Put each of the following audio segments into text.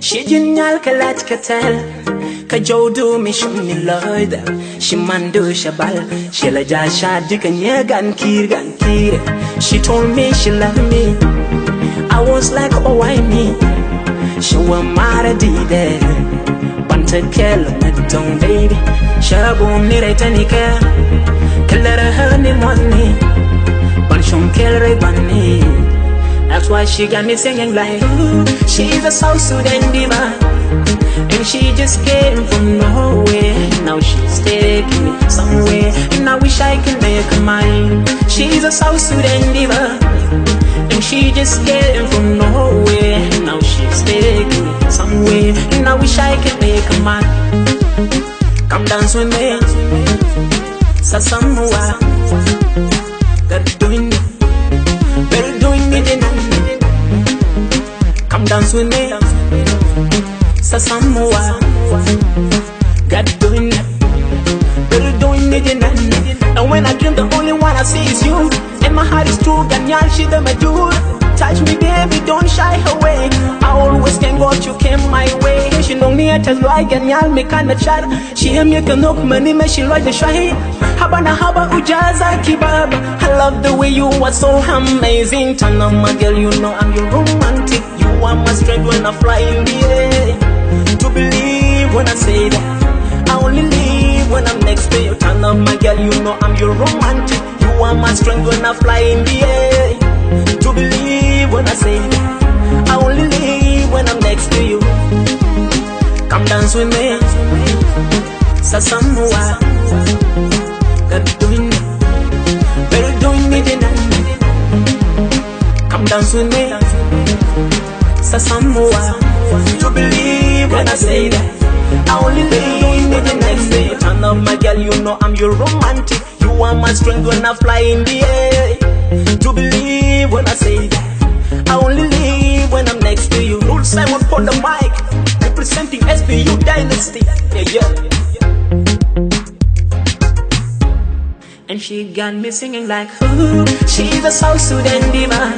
She genial kalat katel ka jodu mi shuni loida she mandu shabal she la ja shadi kanya gan kir. She told me she loved me. I was like, oh why me? She was mad at the Banta kel na don baby shabu ni retanika kala her ni money banshon kel bani. That's why she got me singing like, ooh, she's a South Sudan diva, and she just came from nowhere. Now she's taking me somewhere, and I wish I could make her mine. She's a South Sudan diva, and she just came from nowhere. Now she's taking me somewhere, and I wish I could make her mine. Come dance with me, Sasamua, got doing it. Come dance with me, Sasamua. God doing it, girl doing it, and when I dream, the only one I see is you. And my heart is true, Ganyal, she the major. Touch me, baby, don't shy away. I always thank God you came my way. She know me at as like Ganyal, me kinda chat. She hear me can knock money, me she like the shy. Habana haba ujaza kibab. I love the way you are so amazing. Turn on my girl, you know I'm your romantic. You are my strength when I fly in the air. To believe when I say that I only live when I'm next to you. Turn on my girl, you know I'm your romantic. You are my strength when I fly in the air. To believe when I say that I only live when I'm next to you. Come dance with me, Sasamua. God doing it, girl doing it, come dance with me, Sasamua. To believe when I say that I only live when the next day. Turn up my girl, you know I'm your romantic. You are my strength when I fly in the air. To believe when I say that I only live when I'm next to you. Rule Simon for the mic, representing SBU Dynasty. Yeah. And she got me singing like, ooh, she's a South Sudan diva,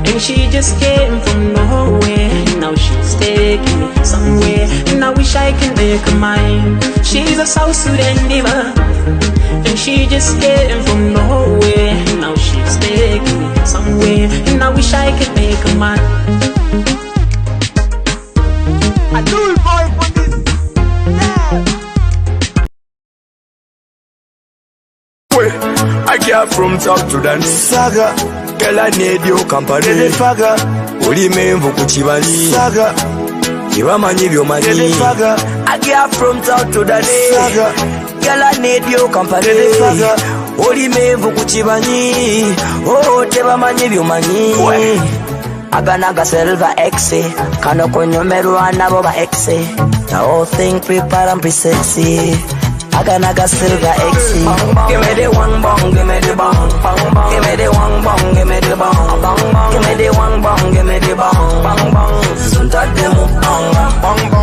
and she just came from nowhere. Now she's taking me somewhere, and I wish I can make her mine. She's a South Sudan diva, and she just came from nowhere. Now she's taking me somewhere, and I wish I could make her mine. I do it for this, yeah. I care from top to dance saga. Girl, I need your company. The faga, uli memvu kuchibali saga. Kiwa manivyo mani faga. I care from top to dance saga. Girl, I need your company. The faga, uli memvu kuchibali. Oh, teba manivyo mani. Aganaga silver exe, kano konyo meruana boba exe. The whole thing prepare and be sexy. Aganaga silver exe. Give me the one bong, give me the bong. Give me the one bong, give me the bong. Give me the one bong, give me the bong. Sunta demo bong.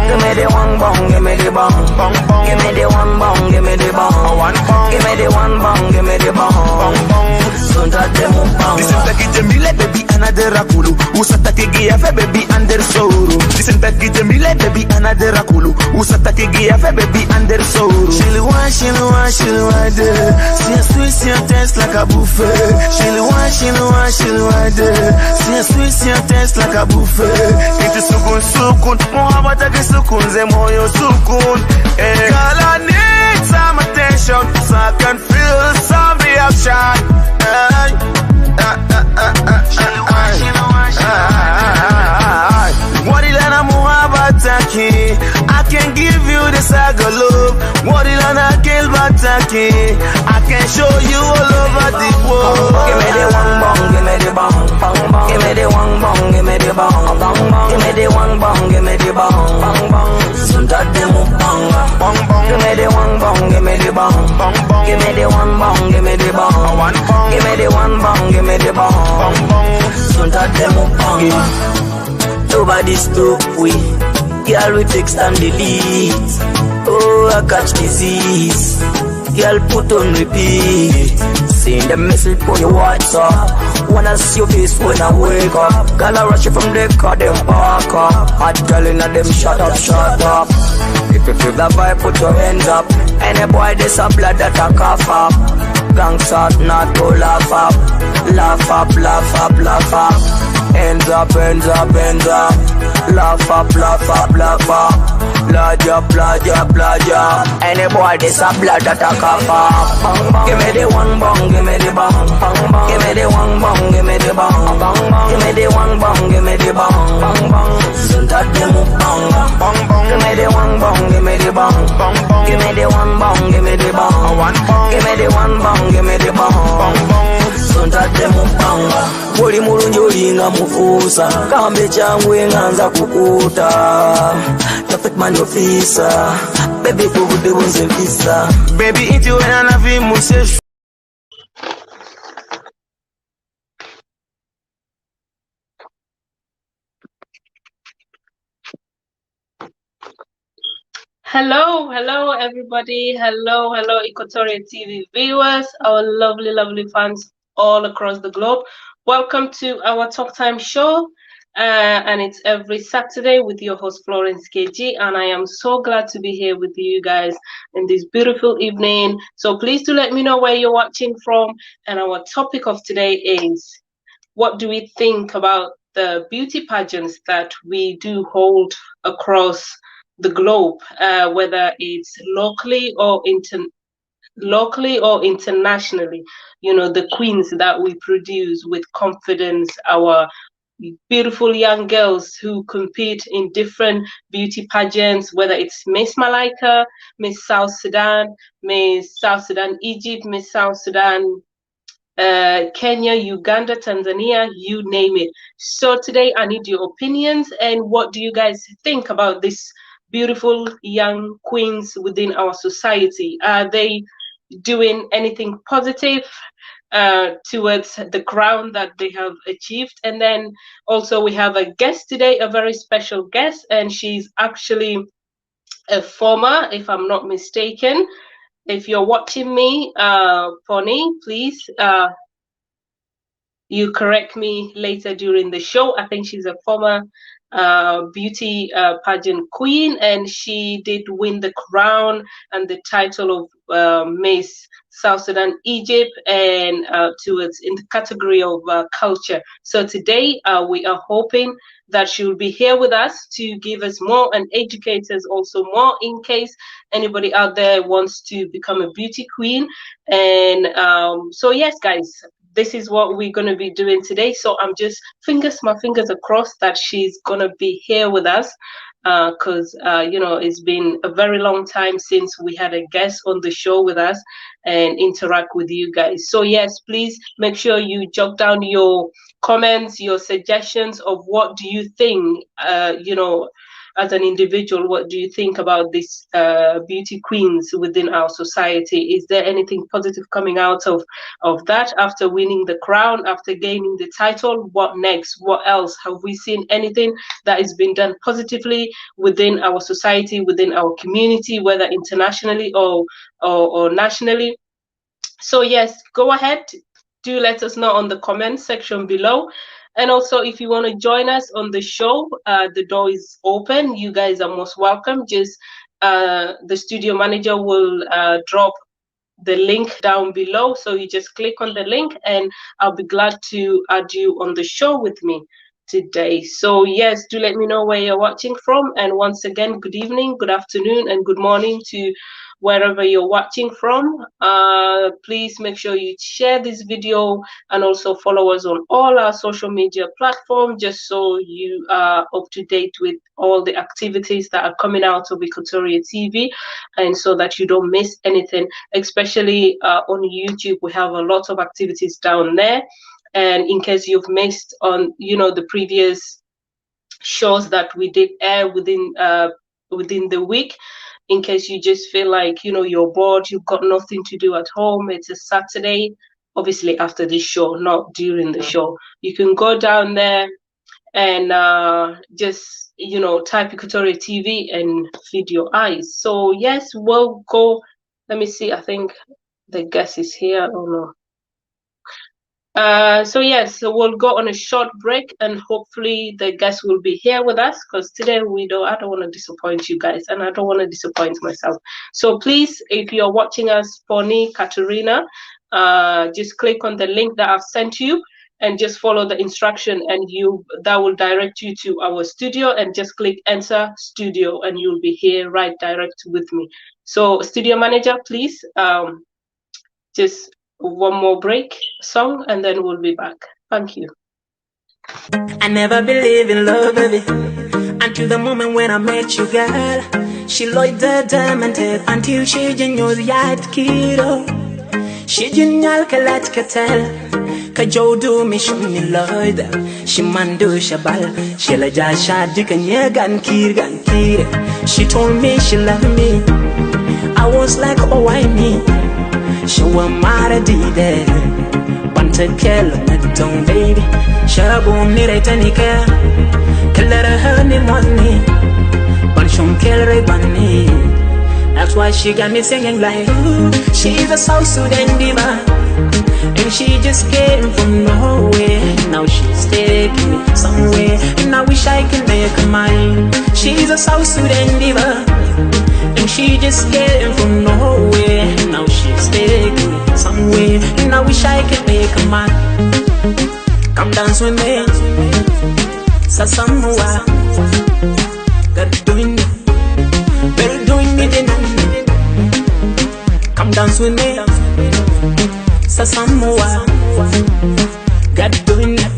Give me the one bong, give me the bong. Give me the one bong, give me the bong. Give me the one bong, give me the bong. Sunta demo bong. Listen to Kijemile baby another rakulu. Usata kigiafe baby under soro. Listen to Kijemile baby another rakulu. Usata kigiafe baby under soro. She want de. Si un sweet, si un taste like a buffet. She want de. Si un sweet, si un taste like a buffet. Kiti sukun, mohabata ke sukun, ze moyo sukun. Girl, I need some attention so I can feel some reaction. Wadilana muhabataki, I can give you the saga love. Wadilana kilbataki, I can show you all over the world. Give me the one bong, give me the bong. Give me the one bong, give me the bong. Give me the one bong, give me the bong. Sunta demo bong. Give me the one bong, give me the bong. Give me the one bong, give me the bong. Give me the one bong, give me the bong. Sunta demo bong. Nobody's too quick. Girl, we text and delete. Oh, I catch disease. Girl, put on repeat. Send the message for your WhatsApp. Wanna see your face when I wake up. Girl, I rush you from the car, them park up. Hot girl in a them shut up, shut up. If you feel that vibe, put your hands up. Any boy, this a blood that a cough up. Gangsta, not go laugh up. Laugh up, laugh up, laugh up. Hands up, hands up, hands up. Laugh up, laugh up, laugh up. Blood up, blood up, blood up. Any boy, this a blood that a cough up. Give me the one bong, give me the bong. Give me the one bong, give me the bong. Give me the one bong, give me the bong. Sunta de mukbang. Give me the one bong, give me the bong. Give me the one bong, give me the bong. Give me the one bong, give me the bong. Sunta de mukbang. Buli mulungi olinga mufuusa. Kambe changu nganza kukuta. Perfect man officer. Baby kubude bunze visa. Baby iti wena na vi musesh. Hello, hello, everybody. Hello, hello, Equatorial TV viewers, our lovely, lovely fans all across the globe. Welcome to our Talk Time show. And it's every Saturday with your host, Florence Keji. And I am so glad to be here with you guys in this beautiful evening. So please do let me know where you're watching from. And our topic of today is, what do we think about the beauty pageants that we do hold across the globe, whether it's locally or internationally? You know, the queens that we produce with confidence, our beautiful young girls who compete in different beauty pageants, whether it's Miss Malaika, Miss South Sudan, Miss South Sudan Egypt, Miss South Sudan Kenya, Uganda, Tanzania, you name it. So today I need your opinions, and what do you guys think about this beautiful young queens within our society? Are they doing anything positive towards the crown that they have achieved? And then also we have a guest today, a very special guest, and she's actually a former, if I'm not mistaken. If you're watching me, Pony, please you correct me later during the show. I think she's a former beauty pageant queen, and she did win the crown and the title of Miss South Sudan Egypt, and towards in the category of culture. So today we are hoping that she will be here with us to give us more and educate us also more, in case anybody out there wants to become a beauty queen. And so yes, guys, this is what we're going to be doing today. So I'm just my fingers across that she's going to be here with us, because you know, it's been a very long time since we had a guest on the show with us and interact with you guys. So yes, please make sure you jot down your comments, your suggestions of what do you think, you know, as an individual, what do you think about these beauty queens within our society? Is there anything positive coming out of that after winning the crown, after gaining the title? What next? What else? Have we seen anything that has been done positively within our society, within our community, whether internationally or nationally? So yes, go ahead. Do let us know on the comment section below. And also, if you want to join us on the show, the door is open. You guys are most welcome. Just the studio manager will drop the link down below. So you just click on the link and I'll be glad to add you on the show with me today. So yes, do let me know where you're watching from. And once again, good evening, good afternoon, and good morning to wherever you're watching from. Please make sure you share this video and also follow us on all our social media platforms, just so you are up to date with all the activities that are coming out of Equatoria TV, and so that you don't miss anything. Especially on YouTube, we have a lot of activities down there. And in case you've missed on, you know, the previous shows that we did air within the week, in case you just feel like, you know, you're bored, you've got nothing to do at home, it's a Saturday, obviously after this show, not during the show, you can go down there and just, you know, type Equatoria TV and feed your eyes. So yes, we'll go. Let me see, I think the guest is here. Oh no. So yes, so we'll go on a short break, and hopefully the guests will be here with us, because today I don't want to disappoint you guys, and I don't want to disappoint myself. So please, if you're watching us, Pony, Katerina, just click on the link that I've sent you and just follow the instruction, and that will direct you to our studio, and just click enter studio and you'll be here right direct with me. So studio manager, please, just one more break song and then we'll be back. Thank you. I never believed in love, baby, until the moment when I met you, girl. She looked the diamond until she genuinely yad kiddo. She genial kalat katel, kajo do me shuni loida. She mandu shabal, she la jasha dikanya gan kir. She told me she loved me. I was like, oh I me. She was mad dide. Banta kel medon baby. Shabu ni retanika. Kelera her ni money. Banshon kelre bani. That's why she got me singing like, ooh, she's a South Sudan diva, and she just came from nowhere. Now she's taking me somewhere, and I wish I can make her mine. She's a South Sudan diva, and she just came from nowhere. Now she's taking me somewhere, and I wish I can make her mine. Come dance with me, Sasamua, got doing it. Well, doing me the night. Come dance with me, Sasamua. Got doing it.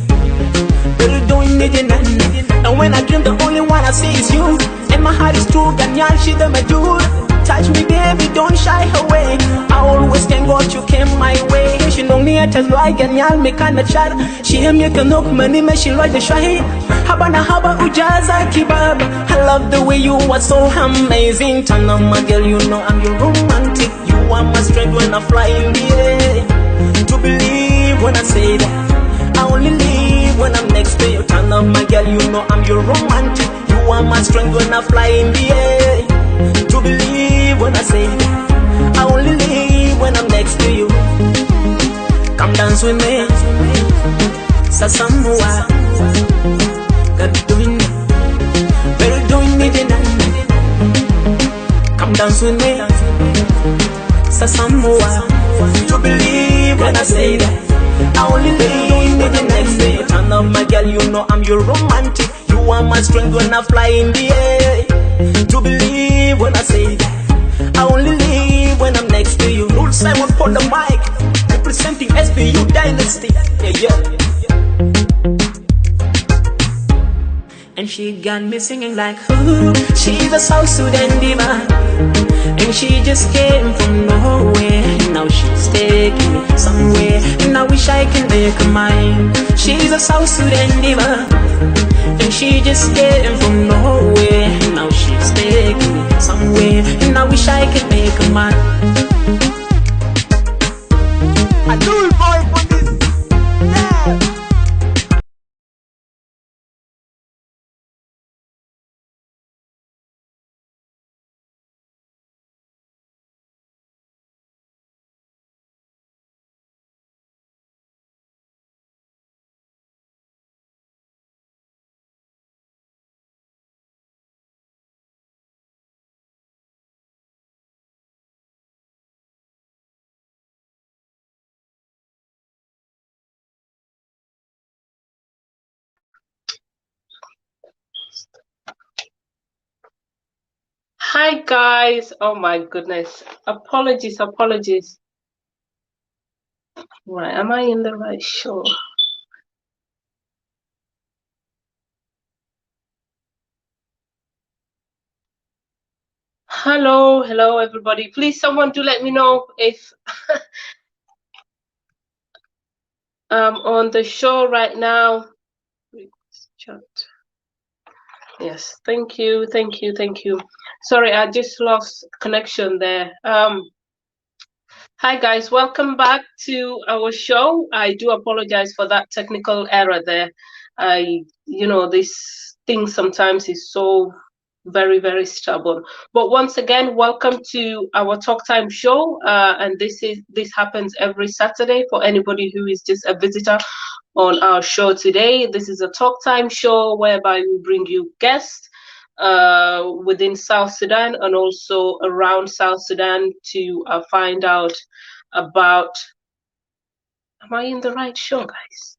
Well, doing me the night. And when I dream, the only one I see is you. And my heart is true, Ganyal, she the major. Touch me, baby, don't shy away. I always thank God you came my way. She know me at as like Ganyal, me kinda chat. She hear me can look money, me she like the shahi. Habana haba ujaza kibaba. I love the way you are so amazing. Turn on my girl, you know I'm your romantic. You are my strength when I fly in the air. To believe when I say that I only live when I'm next to you. Turn on my girl, you know I'm your romantic. You are my strength when I fly in the air. To believe when I say that I only live when I'm next to you. Come dance with me, Sasamua. Got doing it, well doing me the night. Come dance with me, Sasamua. You believe when I say that I only live when the next day. Turn up my girl, you know I'm your romantic. You are my strength when I fly in the air. To believe when I say that I only live when I'm next to you. Rule Simon on the mic, representing SPU Dynasty. Yeah. And she got me singing like, ooh, she's a South Sudan diva, and she just came from nowhere. Now she's taking me somewhere, and I wish I can make her mine. She's a South Sudan diva, and she just came from nowhere. Now she's taking me somewhere, and I wish I could make her mine. I do it, boy, for this. Yeah. Hi guys. Oh my goodness. Apologies. Right, am I in the right show? Hello everybody. Please someone do let me know if I'm on the show right now. Chat. Yes, thank you. Sorry, I just lost connection there. Hi guys, welcome back to our show. I do apologize for that technical error there. This thing sometimes is so very, very stubborn. But once again, welcome to our Talk Time show. And this happens every Saturday for anybody who is just a visitor on our show today. This is a Talk Time show whereby we bring you guests within South Sudan and also around South Sudan to find out about. Am I in the right show, guys?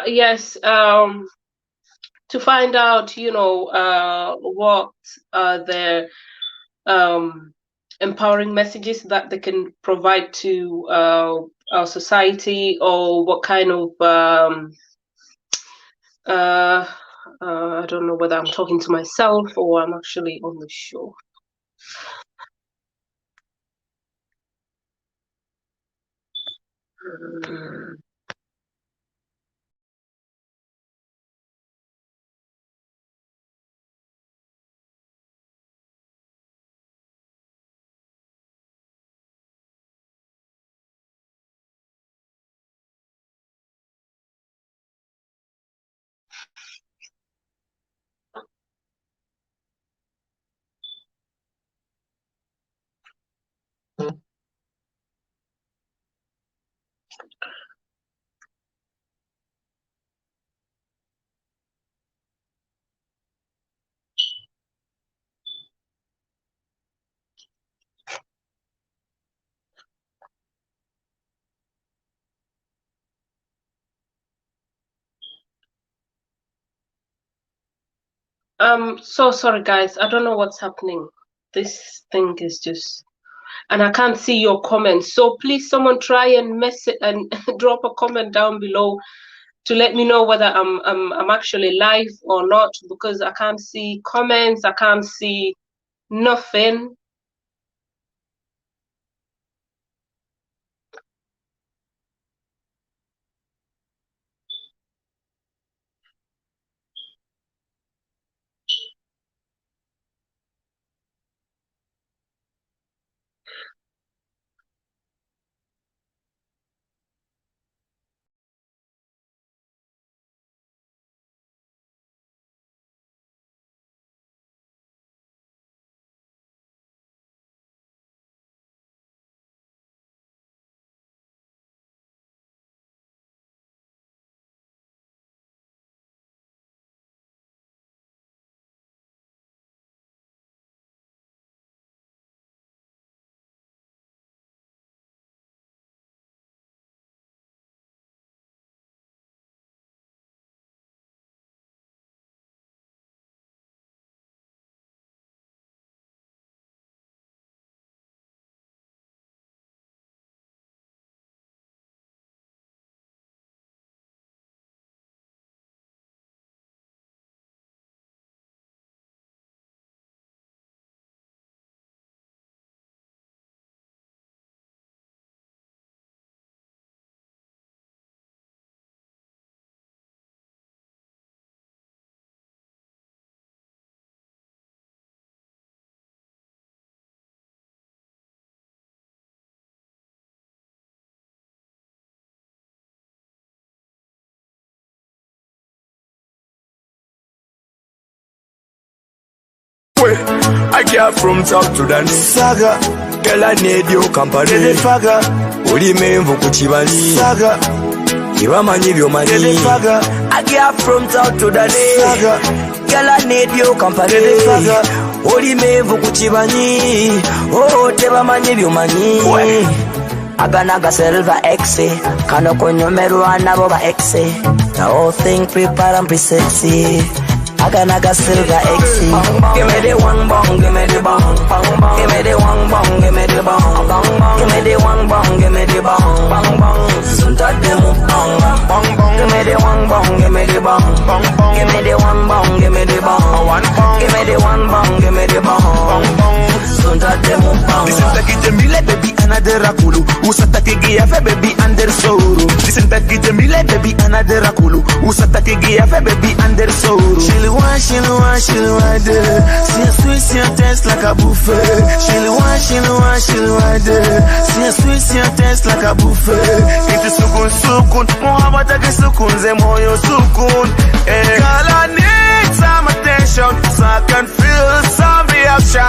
Yes, to find out, you know, what are the empowering messages that they can provide to our society, or what kind of I don't know whether I'm talking to myself or I'm actually on the show. So sorry guys, I don't know what's happening. This thing is just, and I can't see your comments. So please, someone try and message and drop a comment down below to let me know whether I'm actually live or not, because I can't see comments, I can't see nothing. I care from South Sudan Saga, girl I need your company Faga, uli memvu kuchibani Saga, kibamanyi byomanyi Faga, I care from South Sudan Saga, girl I need your company Faga, uli memvu kuchibani, oh tebamanyi byomanyi Aganaga silver exe, kano konyomerwa nabo ba exe, the whole thing prepare and be sexy. Aganaga silver exe. Give me the one bong, give me the bong, bong bong. Give me the one bong, give me the bong, bong bong. Give me the one bong, give me the bong, bong bong. Sunta demo bong, bong bong. Give me the one bong, give me the bong, bong bong. Give me the one bong, give me the bong, one bong. Give me the one bong, give me the bong, bong bong. Sunta demo bong. Listen to Kijemile baby another rakulu. Usata kigia fe baby under soro. Listen to Kijemile baby another rakulu. Usata kigia fe baby under soro. See a sweet, see a taste like a buffet. She'll want, see a sweet, see a taste like a buffet. Iti sukun, muhabata ke sukun, ze moyo sukun. Girl, I need some attention, so I can feel some reaction.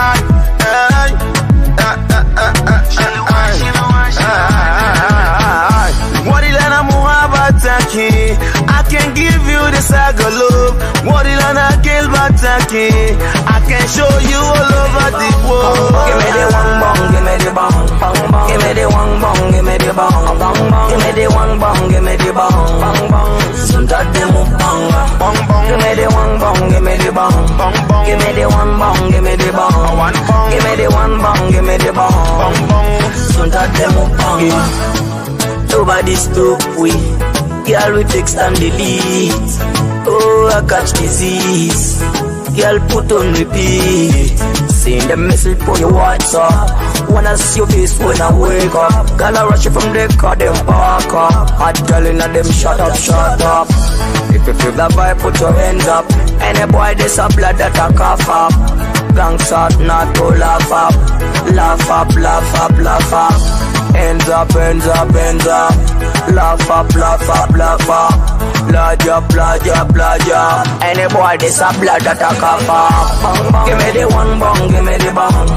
Wadilana muhabataki, I can give you the saga love. Wadilana kilbataki, I can show you all over the world. Give me the one bong, give me the bong, bong bong. Give me the one bong, give me the bong, bong bong. Give me the one bong, give me the bong, bong bong. Sunta demo bong, bong bong. Give me the one bong, give me the bong, bong bong. Give me the one bong, give me the bong, one bong. Give me the one bong, give me the bong, bong bong. Sunta demo bong. Nobody's too quick. Girl, we text and delete. Oh, I catch disease. Girl, put on repeat. Send the message for your WhatsApp. Wanna see your face when I wake up. Girl, I rush you from the car, them park up. Hot girl in them, shut up, shut up. If you feel that vibe, put your hands up. Any boy, there's a blood that I cough up. Blank shot, not to laugh up. Laugh up, laugh up, laugh up. Hands up, hands up, hands up. Laugh up, laugh up, laugh up. Blood up, blood up, blood up. Any boy, this a blood that I cough up. Give me the one bong, give me the bong.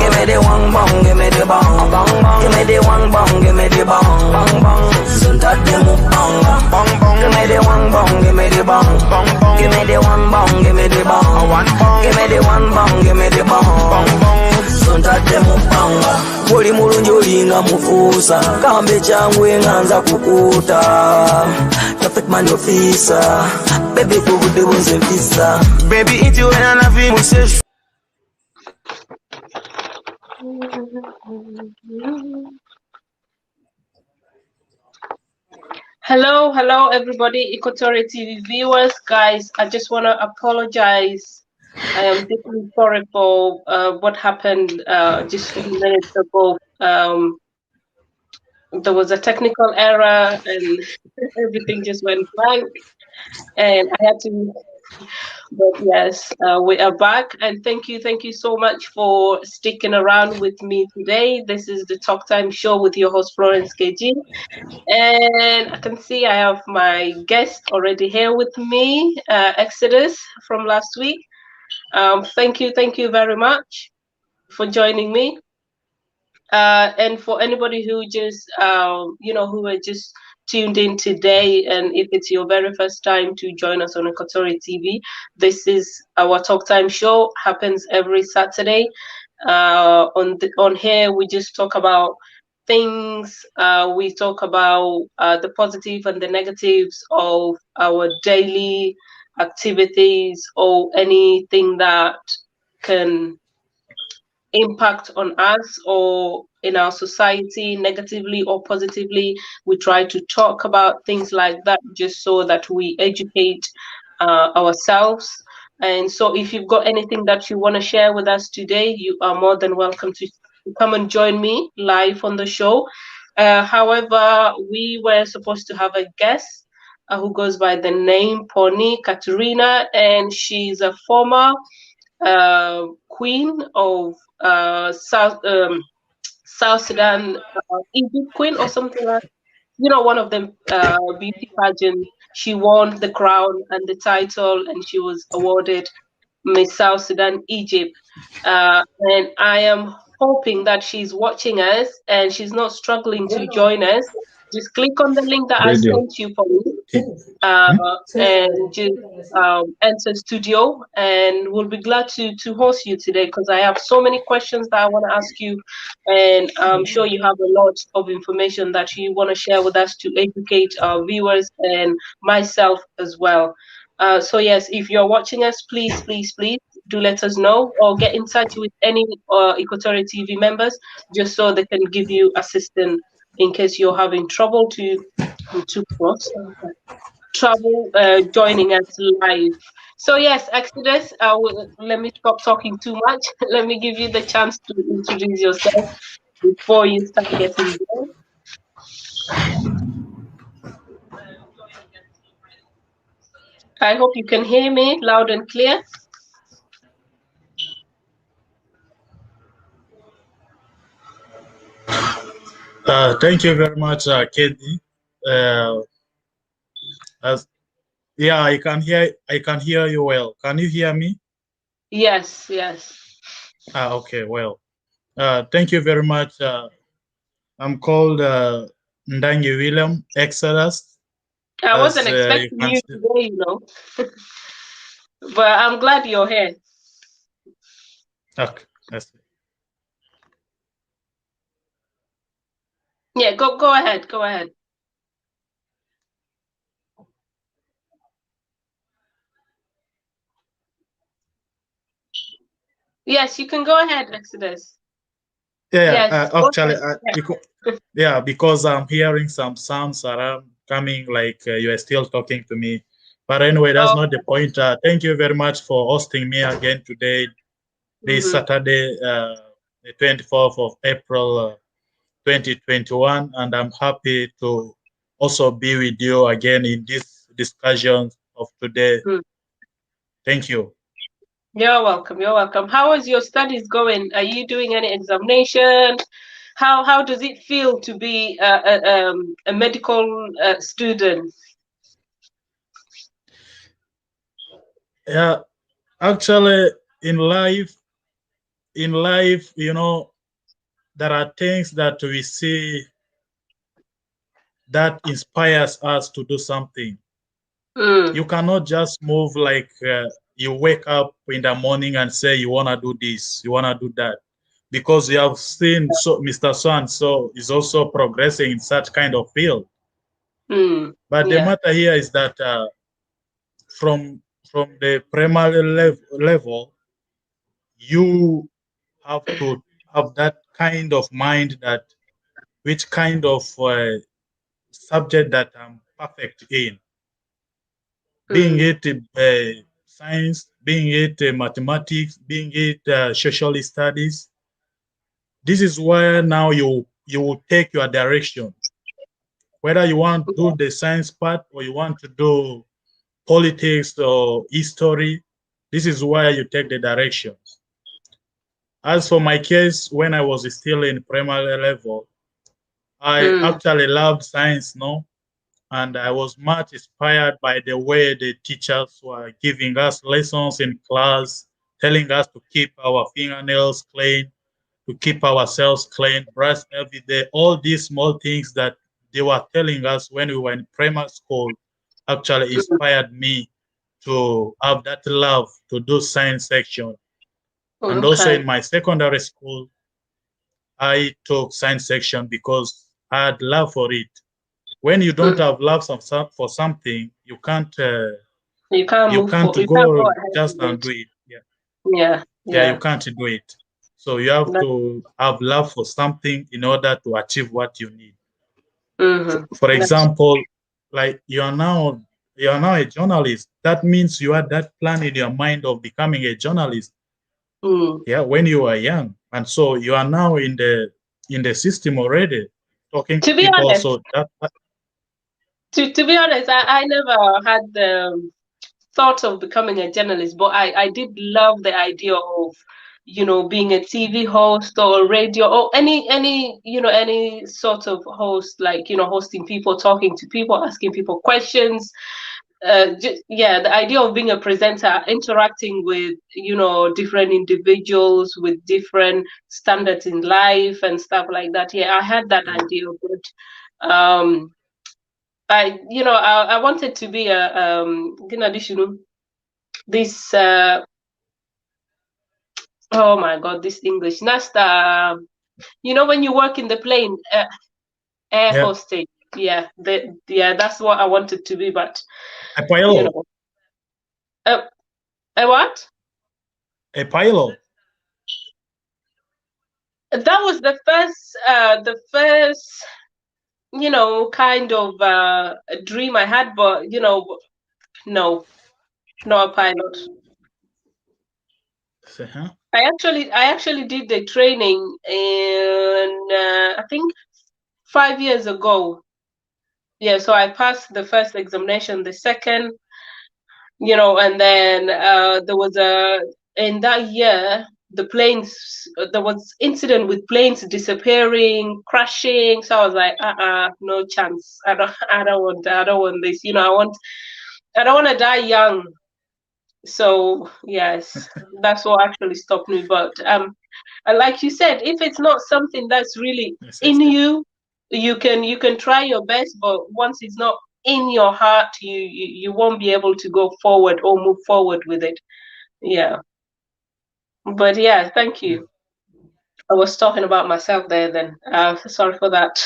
Give me the one bong, give me the bong. Give me the one bong, give me the bong. Sunta demo bong. Give me the one bong, give me the bong. Give me the one bong, give me the bong. Give me the one bong, give me the bong. Sunta demo bong. Buli mulungi olinga mufuusa kambe changwe nganza kukuta Perfect man officer Baby kukude bunze mpisa Baby iti wena na vi musesh. Hello everybody, Equatorial TV viewers. Guys, I just want to apologize. I am deeply sorry for what happened just a few minutes ago. There was a technical error and everything just went blank, and I had to. But yes, we are back, and thank you so much for sticking around with me today. This is the Talk Time Show with your host Florence Keji, and I can see I have my guest already here with me, Exodus from last week. Thank you very much for joining me. And for anybody who just, who are just tuned in today, and if it's your very first time to join us on Equatorial TV, this is our Talk Time show. Happens every Saturday. On here, we just talk about things. We talk about the positive and the negatives of our daily activities, or anything that can impact on us or in our society, negatively or positively. We try to talk about things like that just so that we educate ourselves. And so if you've got anything that you want to share with us today, you are more than welcome to come and join me live on the show. However, we were supposed to have a guest who goes by the name Pony Katerina, and she's a former queen of South Sudan, Egypt queen or something like that. One of them beauty pageant. She won the crown and the title, and she was awarded Miss South Sudan Egypt. And I am hoping that she's watching us and she's not struggling to join us. Just click on the link that I sent you for me, and just enter studio, and we'll be glad to host you today, because I have so many questions that I want to ask you, and I'm sure you have a lot of information that you want to share with us to educate our viewers and myself as well. So yes, if you're watching us, please do let us know, or get in touch with any Equatorial TV members, just so they can give you assistance in case you're having trouble joining us live. So yes, Exodus, let me stop talking too much. Let me give you the chance to introduce yourself before you start getting going. I hope you can hear me loud and clear. Thank you very much, Keji. As yeah, I can hear you well. Can you hear me? Yes, yes. Okay, well. Thank you very much. I'm called Ndangi William Exodus. I As wasn't you expecting can you see. today, but I'm glad you're here. Okay, that's it. Yeah, go ahead, go ahead. Yes, you can go ahead, Exodus. Yeah, Yes, go actually, ahead. because I'm hearing some sounds around coming like you are still talking to me. But anyway, that's Oh, not the point. Thank you very much for hosting me again today, this Saturday, the 24th of April, 2021. And I'm happy to also be with you again in this discussion of today. Thank you. You're welcome. You're welcome. How is your studies going? Are you doing any examination? How does it feel to be a medical student? Yeah, actually, in life, there are things that we see that inspires us to do something. You cannot just move like you wake up in the morning and say you want to do this, you want to do that, because you have seen Mr. So and so is also progressing in such kind of field. But the Yeah. matter here is that from the primary level, you have to have that kind of mind that which kind of subject that I'm perfect in, being it science, being it mathematics, being it social studies. This is where now you will take your direction, whether you want to do the science part or you want to do politics or history. This is where you take the directions. As for my case, when I was still in primary level, I actually loved science, no? And I was much inspired by the way the teachers were giving us lessons in class, telling us to keep our fingernails clean, to keep ourselves clean, brush every day. All these small things that they were telling us when we were in primary school actually inspired me to have that love to do science section. And also Okay. in my secondary school, I took science section because I had love for it. When you don't have love for something, you can't You can't you move can't for. You can't go go ahead just with and it. do it. Yeah, Yeah. yeah, you Yeah. can't do it. So you have to have love for something in order to achieve what you need. For That's, example, like you are now a journalist. That means you had that plan in your mind of becoming a journalist. Yeah, when you were young, and so you are now in the system already, talking to to be people. honest, So that to be honest, I never had the thought of becoming a journalist, but I did love the idea of, being a TV host or a radio or any any sort of host, like, hosting people, talking to people, asking people questions. Yeah, the idea of being a presenter, interacting with, different individuals with different standards in life and stuff like that. Yeah, I had that idea, but I wanted to be a this oh my god, this English, that's the when you work in the plane, air yeah, hostage. Yeah, that's what I wanted to be, but a you pilot, know uh, a what? a pilot. That was the first kind of dream I had, but no, not a pilot. Uh-huh. I actually did the training in I think 5 years ago. Yeah, so I passed the first examination. The second, you know, and then there was in that year, the planes, there was incident with planes disappearing, crashing. So I was like, no chance. I don't want this. You know, I don't want to die young. So yes, that's what actually stopped me. But and like you said, if it's not something that's really in you, you can try your best, but once it's not in your heart, you won't be able to go forward or move forward with it. Yeah. But yeah, thank you. I was talking about myself there then. Sorry for that.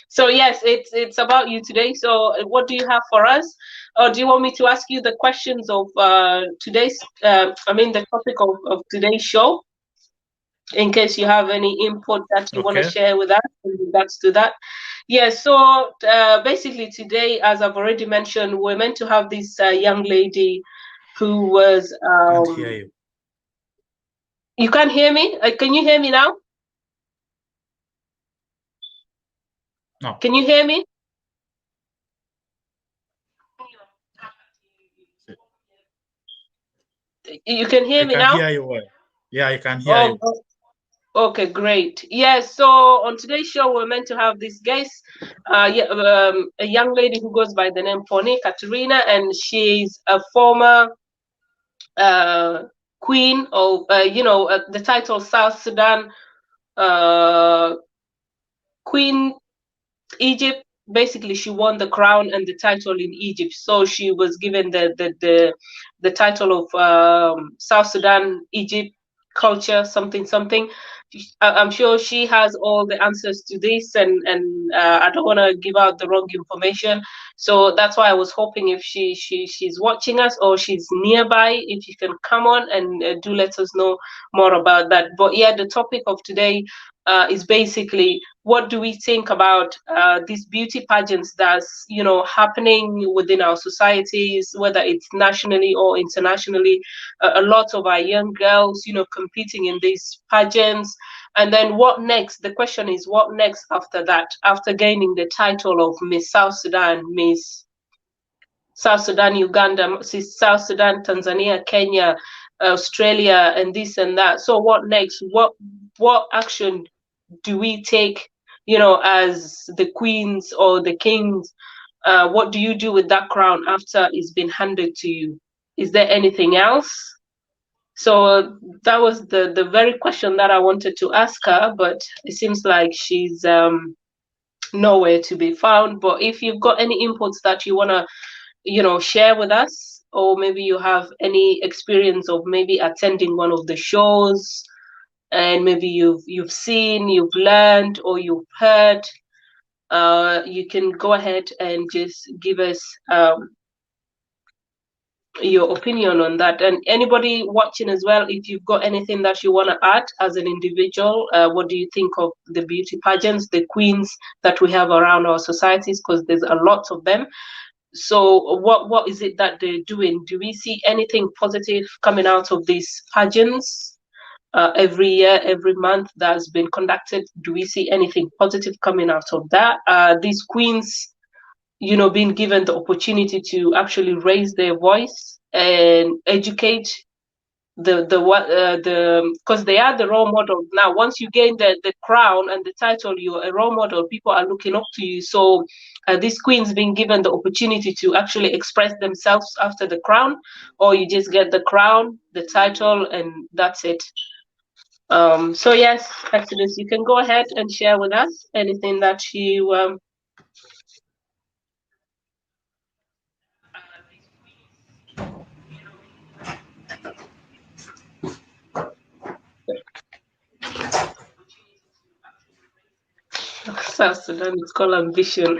So yes, it's about you today. So what do you have for us? Or do you want me to ask you the questions of today's I mean the topic of today's show, in case you have any input that you want to share with us in regards to that? Yeah, so basically today, as I've already mentioned, we're meant to have this young lady who was Can't hear you. You can't hear me? Can you hear me now? No. Can you hear me? You can hear me now? I can hear you well. Yeah, I can hear you. Okay, great. Yeah, so on today's show, we're meant to have this guest, a young lady who goes by the name Pone Katerina, and she's a former queen of, the title South Sudan Queen Egypt. Basically, she won the crown and the title in Egypt, so she was given the title of South Sudan Egypt culture something something. I'm sure she has all the answers to this, and I don't want to give out the wrong information. So that's why I was hoping if she's watching us or she's nearby, if you can come on and do let us know more about that. But yeah, the topic of today is basically what do we think about these beauty pageants that's happening within our societies, whether it's nationally or internationally. A lot of our young girls competing in these pageants, and then what next? The question is, what next after that, after gaining the title of Miss South Sudan, Miss South Sudan, Uganda, South Sudan, Tanzania, Kenya, Australia, and this and that. So what next? What action do we take, as the queens or the kings? What do you do with that crown after it's been handed to you? Is there anything else? So that was the very question that I wanted to ask her, but it seems like she's nowhere to be found. But if you've got any inputs that you want to share with us, or maybe you have any experience of maybe attending one of the shows, and maybe you've seen, you've learned, or you've heard, you can go ahead and just give us your opinion on that. And anybody watching as well, if you've got anything that you want to add as an individual, what do you think of the beauty pageants, the queens that we have around our societies, because there's a lot of them. So what is it that they're doing? Do we see anything positive coming out of these pageants every year, every month that's been conducted? Do we see anything positive coming out of that? These queens, being given the opportunity to actually raise their voice and educate because they are the role model. Now once you gain the crown and the title, you're a role model, people are looking up to you. So these queens being given the opportunity to actually express themselves after the crown, or you just get the crown, the title, and that's it. So yes, Exodus, you can go ahead and share with us anything that you South Sudan is called ambition.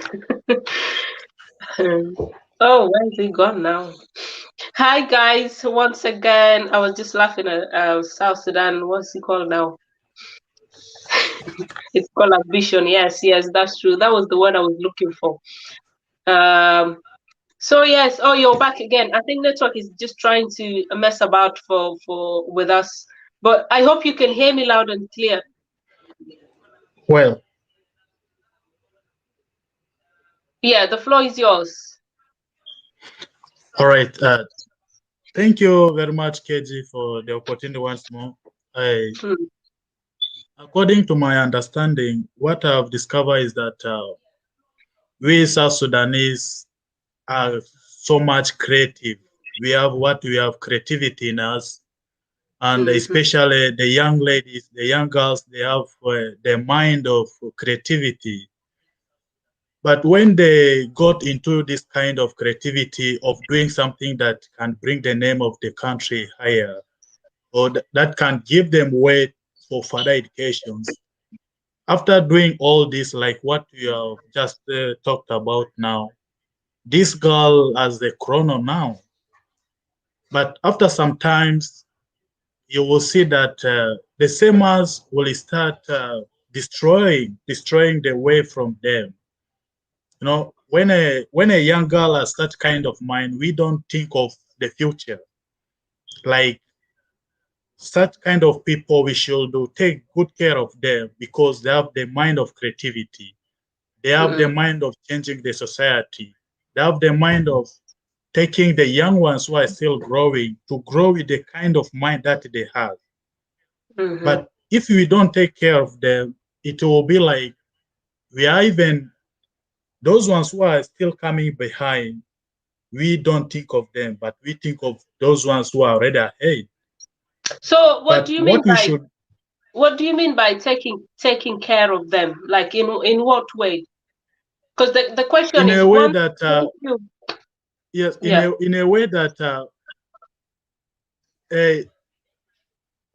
Oh, where is he gone now? Hi guys, once again, I was just laughing at South Sudan. What's he called now? It's called ambition. Yes, yes, that's true. That was the word I was looking for. So yes, oh, you're back again. I think network is just trying to mess about for with us, but I hope you can hear me loud and clear. Well, yeah, the floor is yours. All right. Thank you very much, Keji, for the opportunity once more. Mm, According to my understanding, what I've discovered is that we South Sudanese are so much creative. We have creativity in us, and mhm, especially the young ladies, the young girls, they have the mind of creativity. But when they got into this kind of creativity of doing something that can bring the name of the country higher, or that can give them weight for further educations, after doing all this, like what you have just talked about now, this girl has the chrono now. But after some times, you will see that the same as will start destroying the way from them. You know, when a young girl has that kind of mind, we don't think of the future. Like such kind of people, we should do take good care of them because they have the mind of creativity. They have the mm, mind of changing the society. They have the mind of taking the young ones who are still growing to grow with the kind of mind that they have. mhm. But if we don't take care of them, it will be like we are even those ones who are still coming behind. We don't think of them, but we think of those ones who are already ahead. So But what we should, what do you mean by taking care of them? Like in what way? Because the question in is a way one, that, once you, yes, yeah. in a way that a,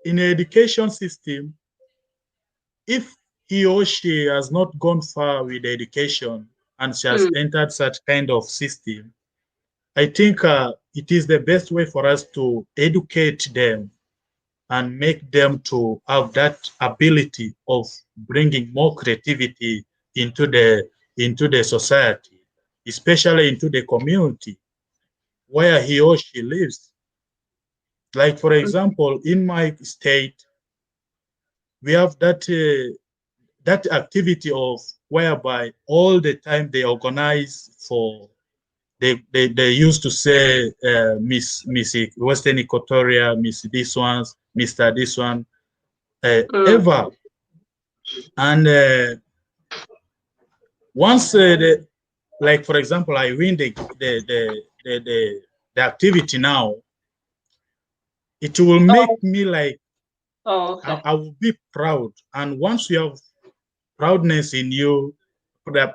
in an education system, if he or she has not gone far with education and she has Mm, entered such kind of system, I think it is the best way for us to educate them and make them to have that ability of bringing more creativity into the society, especially into the community where he or she lives. Like for mm, example, in my state, we have that activity of whereby all the time they organize for they used to say Miss Western Equatoria, Miss this ones, Mr. This one, mm, ever. And once like for example, I win the activity now, it will oh, make me like oh, okay. I will be proud. And once you have proudness in you,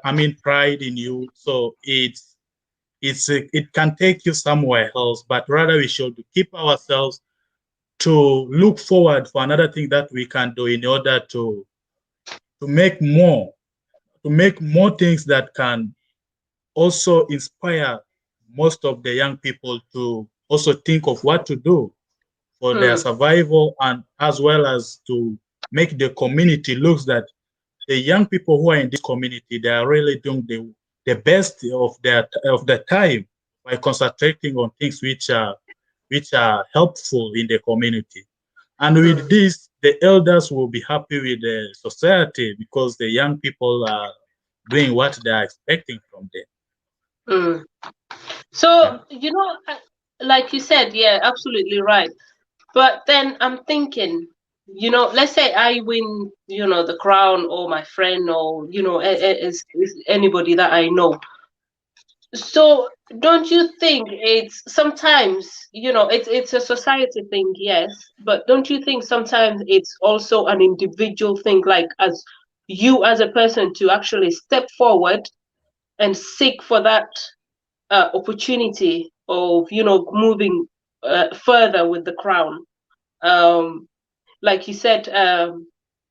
I mean pride in you, so it can take you somewhere else. But rather we should keep ourselves to look forward for another thing that we can do in order to make more to make more things that can also inspire most of the young people to also think of what to do for their Mm, survival, and as well as to make the community looks that the young people who are in this community, they are really doing the best of their time by concentrating on things which are helpful in the community. And with mm, this, the elders will be happy with the society because the young people are doing what they are expecting from them. mm. Yeah. So, like you said, yeah, absolutely right. But then I'm thinking, let's say I win, the crown, or my friend, or, is anybody that I know. So don't you think it's sometimes, it's a society thing, yes, but don't you think sometimes it's also an individual thing, like as you as a person to actually step forward and seek for that opportunity of, moving further with the crown? Um, like you said,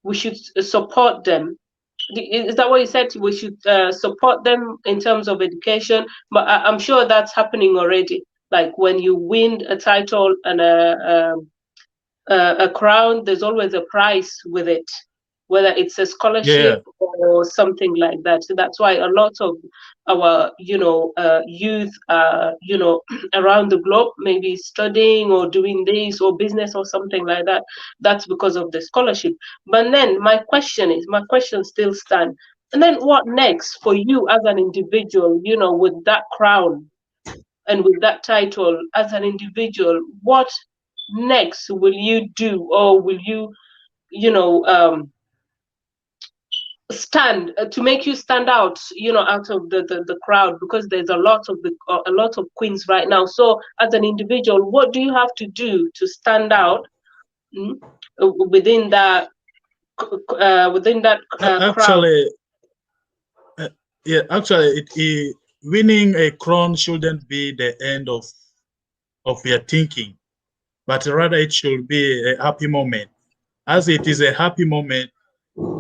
we should support them. Is that what you said? We should support them in terms of education, but I'm sure that's happening already. Like when you win a title and a crown, there's always a prize with it, whether it's a Yeah. scholarship or something like that. So that's why a lot of our, youth, around the globe, maybe studying or doing this or business or something like that. That's because of the scholarship. But then my question still stands. And then what next for you as an individual, with that crown? and with that title, as an individual, what next will you do, or will you, stand to make you stand out, out of the crowd, because there's a lot of queens right now. So as an individual, what do you have to do to stand out, mm, within that crowd? Actually, yeah, actually, winning a crown shouldn't be the end of your thinking, but rather it should be a happy moment. As it is a happy moment,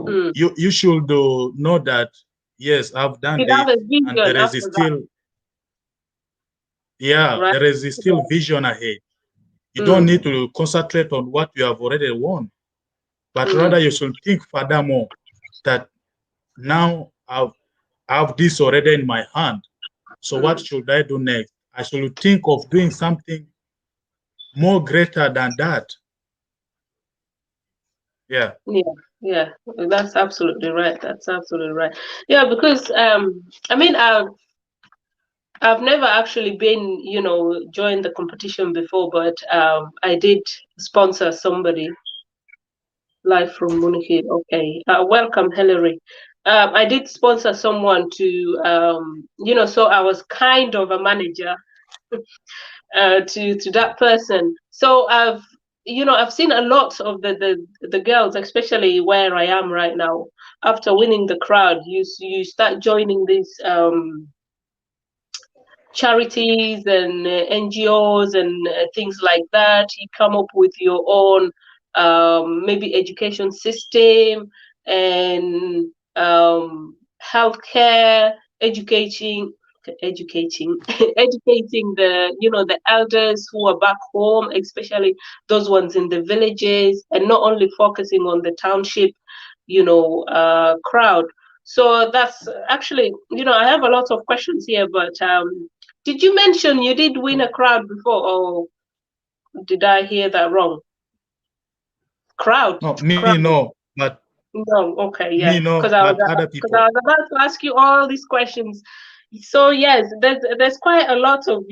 Mm. you should know that yes, I've done You have this, a and vision there is after that, still, yeah, right? there is still vision ahead. You don't Mm. need to concentrate on what you have already won, but Mm. rather you should think furthermore that now I have this already in my hand. So what Mm. should I do next? I should think of doing something more greater than that. Yeah. Yeah, yeah, that's absolutely right. That's absolutely right. Yeah, because I mean, I've never actually been, joined the competition before, but I did sponsor somebody live from Munich. Okay, welcome, Hillary. I did sponsor someone to, so I was kind of a manager to that person. So I've seen a lot of the girls, especially where I am right now. After winning the crowd, you start joining these charities and NGOs and things like that. You come up with your own maybe education system and healthcare, educating educating the elders who are back home, especially those ones in the villages, and not only focusing on the township crowd. So that's actually, I have a lot of questions here, but did you mention you did win a crowd before, or did I hear that wrong? Crowd, No, me crowd. no, but No, okay, yeah. me no, Because I was but other because I people. was about to ask you all these questions. So yes, there's quite a lot of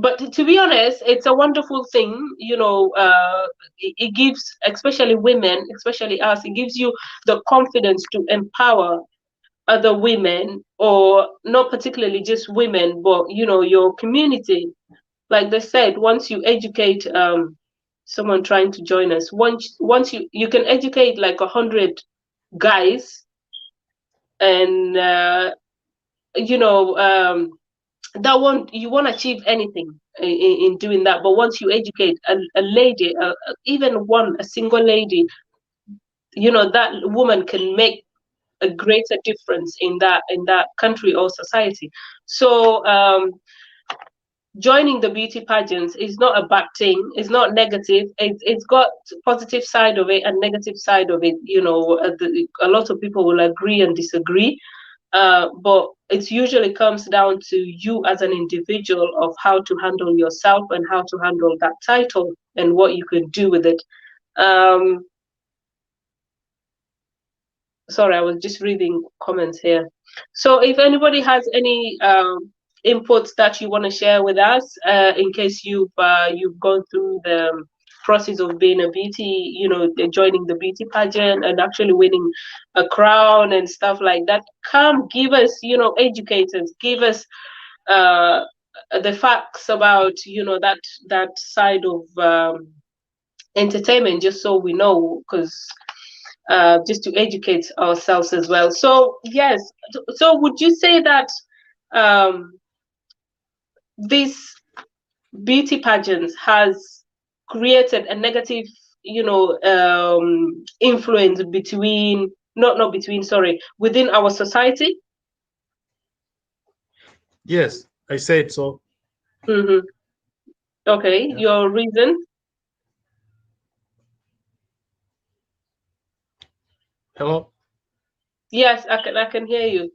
but to be honest, it's a wonderful thing. It gives, especially women, especially us, it gives you the confidence to empower other women, or not particularly just women, but your community. Like they said, once you educate someone trying to join us, once you can educate like 100 guys, and that won't you won't achieve anything in doing that. But once you educate a lady, even a single lady, that woman can make a greater difference in that country or society. So joining the beauty pageants is not a bad thing. It's not negative. It's got positive side of it and negative side of it. A lot of people will agree and disagree, but it usually comes down to you as an individual of how to handle yourself and how to handle that title and what you can do with it. Um, Sorry, I was just reading comments here. So if anybody has any inputs that you want to share with us, in case you've gone through the process of being a beauty, joining the beauty pageant and actually winning a crown and stuff like that, come give us, educate us, give us uh, the facts about, that side of entertainment, just so we know, because just to educate ourselves as well. So yes, so would you say that um, this beauty pageants has created a negative, influence between not between, sorry, within our society? Yes, I said so. Mm-hmm. Okay, Yeah. your reason? Hello. Yes, I can hear you.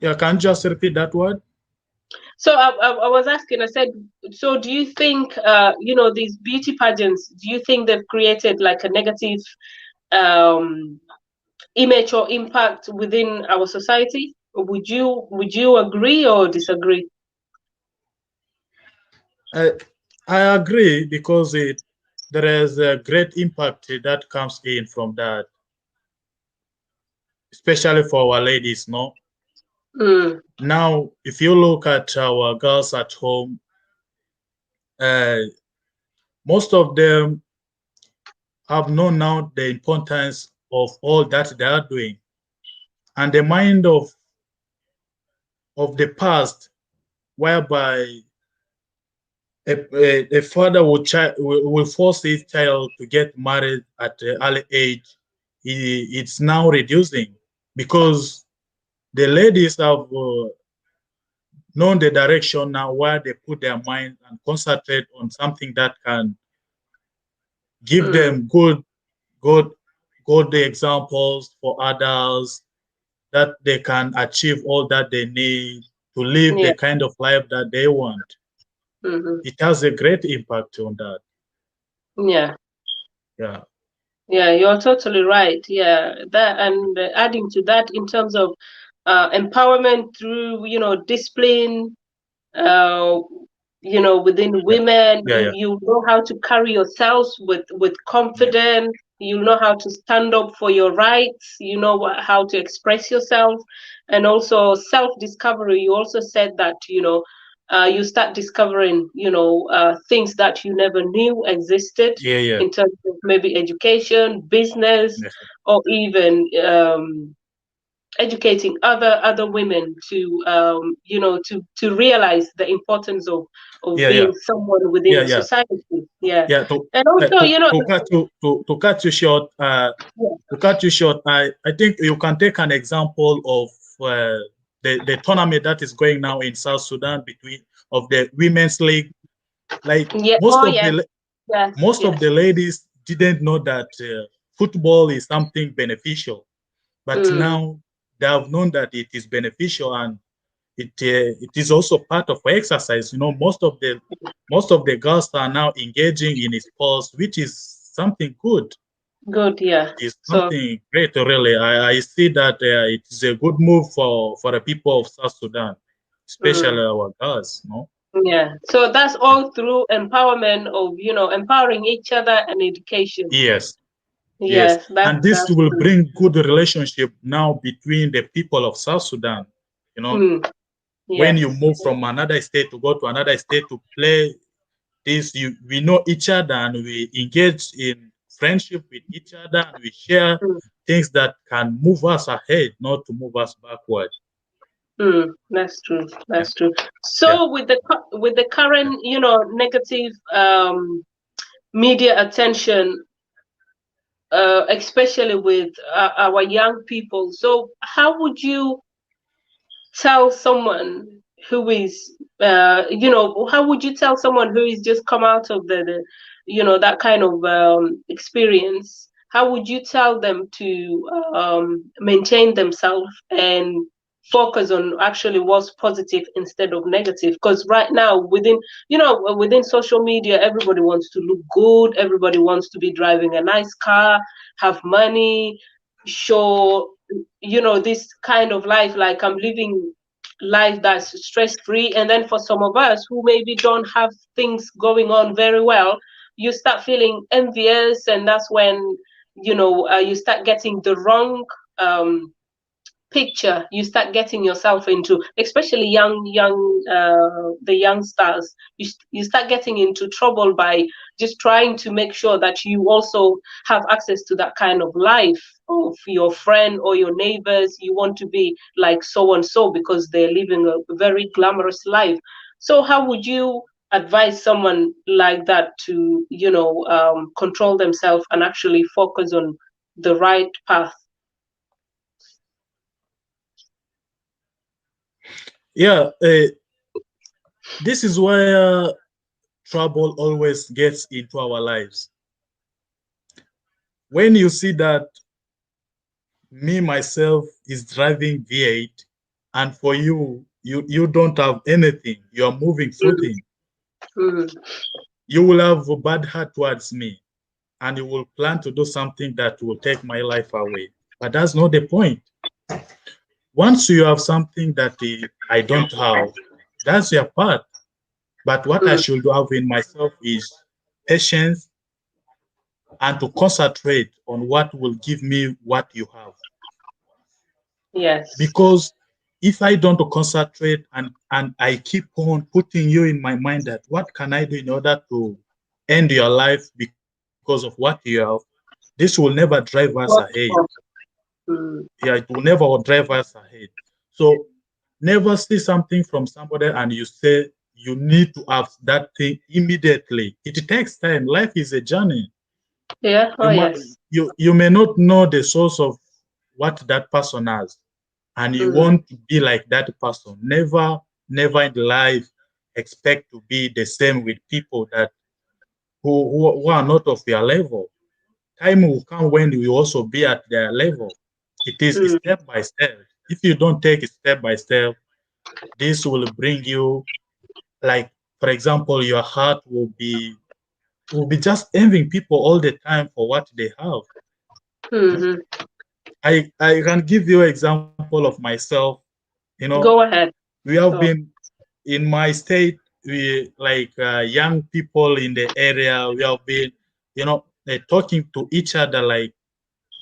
Yeah, can you just repeat that word? So I was asking, I said, so do you think, these beauty pageants, do you think they've created like a negative um, image or impact within our society? Would you agree or disagree? I, I agree because there is a great impact that comes in from that, especially for our ladies, no? Mm, Now, if you look at our girls at home, uh, most of them have known now the importance of all that they are doing. And the mind of the past, whereby a father will force his child to get married at an early age, it's now reducing because the ladies have known the direction now where they put their mind and concentrate on something that can give mm, them good, good examples for others, that they can achieve all that they need to live yeah. the kind of life that they want. Hmm. It has a great impact on that. Yeah. Yeah. Yeah, you're totally right. Yeah, that and adding to that in terms of empowerment through, discipline, uh, within Yeah. women, Yeah. Yeah. you know how to carry yourselves with Yeah. confidence. You know how to stand up for your rights. You know how to express yourself, and also self-discovery. You also said that you start discovering things that you never knew existed Yeah. Yeah. in terms of maybe education, business, Yes. or even educating other women to to realize the importance of Yeah. Yeah. being someone within Yeah. the Yeah. society. Yeah, Yeah. and also To cut you short, yeah, to cut you short, I think you can take an example of the tournament that is going now in South Sudan between of the women's league. Like yeah, oh yes, yes, most of yes. the ladies didn't know that football is something beneficial, but Mm, now they have known that it is beneficial, and it is also part of exercise. You know, most of the girls are now engaging in sports, which is something good. good, yeah. It's So something great, really. I see that it is a good move for the people of South Sudan, especially mm, our girls. No. yeah, so that's all through empowerment of empowering each other and education. Yes, yes, Yes, that's and this that's will true. bring good relationship now between the people of South Sudan. You know, Mm, when yes. you move from another state to go to another state to play this, we know each other and we engage in friendship with each other and we share Mm. things that can move us ahead, not to move us backward. Mm, that's true. Yeah, That's true. yeah, So with the yeah. current, negative media attention, especially with our young people. So how would you tell someone who is, how would you tell someone who is just come out of that kind of experience? How would you tell them to maintain themselves and focus on actually what's positive instead of negative? Because right now, within social media, everybody wants to look good. Everybody wants to be driving a nice car, have money, show this kind of life, like I'm living life that's stress free. And then for some of us who maybe don't have things going on very well, you start feeling envious, and that's when you start getting the wrong um, picture. You start getting yourself into, especially the young stars, you start getting into trouble by just trying to make sure that you also have access to that kind of life of your friend or your neighbors. You want to be like so and so because they're living a very glamorous life. So how would you advise someone like that to control themselves and actually focus on the right path? Yeah, this is where trouble always gets into our lives. When you see that me myself is driving V8, and for you don't have anything, you are moving Mm, footing, mm, you will have a bad heart towards me, and you will plan to do something that will take my life away. But that's not the point. Once you have something that I don't have, that's your part. But what I should have in myself is patience and to concentrate on what will give me what you have. Yes. Because if I don't concentrate and I keep on putting you in my mind that what can I do in order to end your life because of what you have, this will never drive us ahead. Yeah, it will never drive us ahead. So never see something from somebody and you say you need to have that thing immediately. It takes time. Life is a journey. Yeah. Oh, yes. You may not know the source of what that person has, and you want to be like that person. Never in life expect to be the same with people that who are not of your level. Time will come when you also be at their level. It is step by step. If you don't take it step by step, this will bring you, like, for example, your heart will be just envying people all the time for what they have. I can give you an example of myself. You know, Go ahead. we have So. been in my state. We like young people in the area. We have been, talking to each other like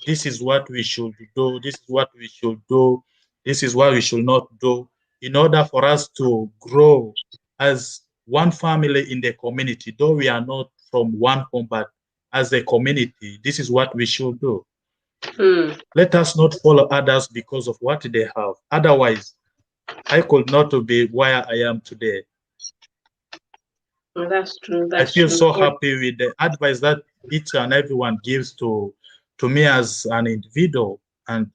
this is what we should do, this is what we should do, this is what we should not do, in order for us to grow as one family in the community. Though we are not from one home, but as a community, this is what we should do. Let us not follow others because of what they have. Otherwise, I could not be where I am today. That's true. I That's feel true. so happy with the advice that each and everyone gives to me as an individual. And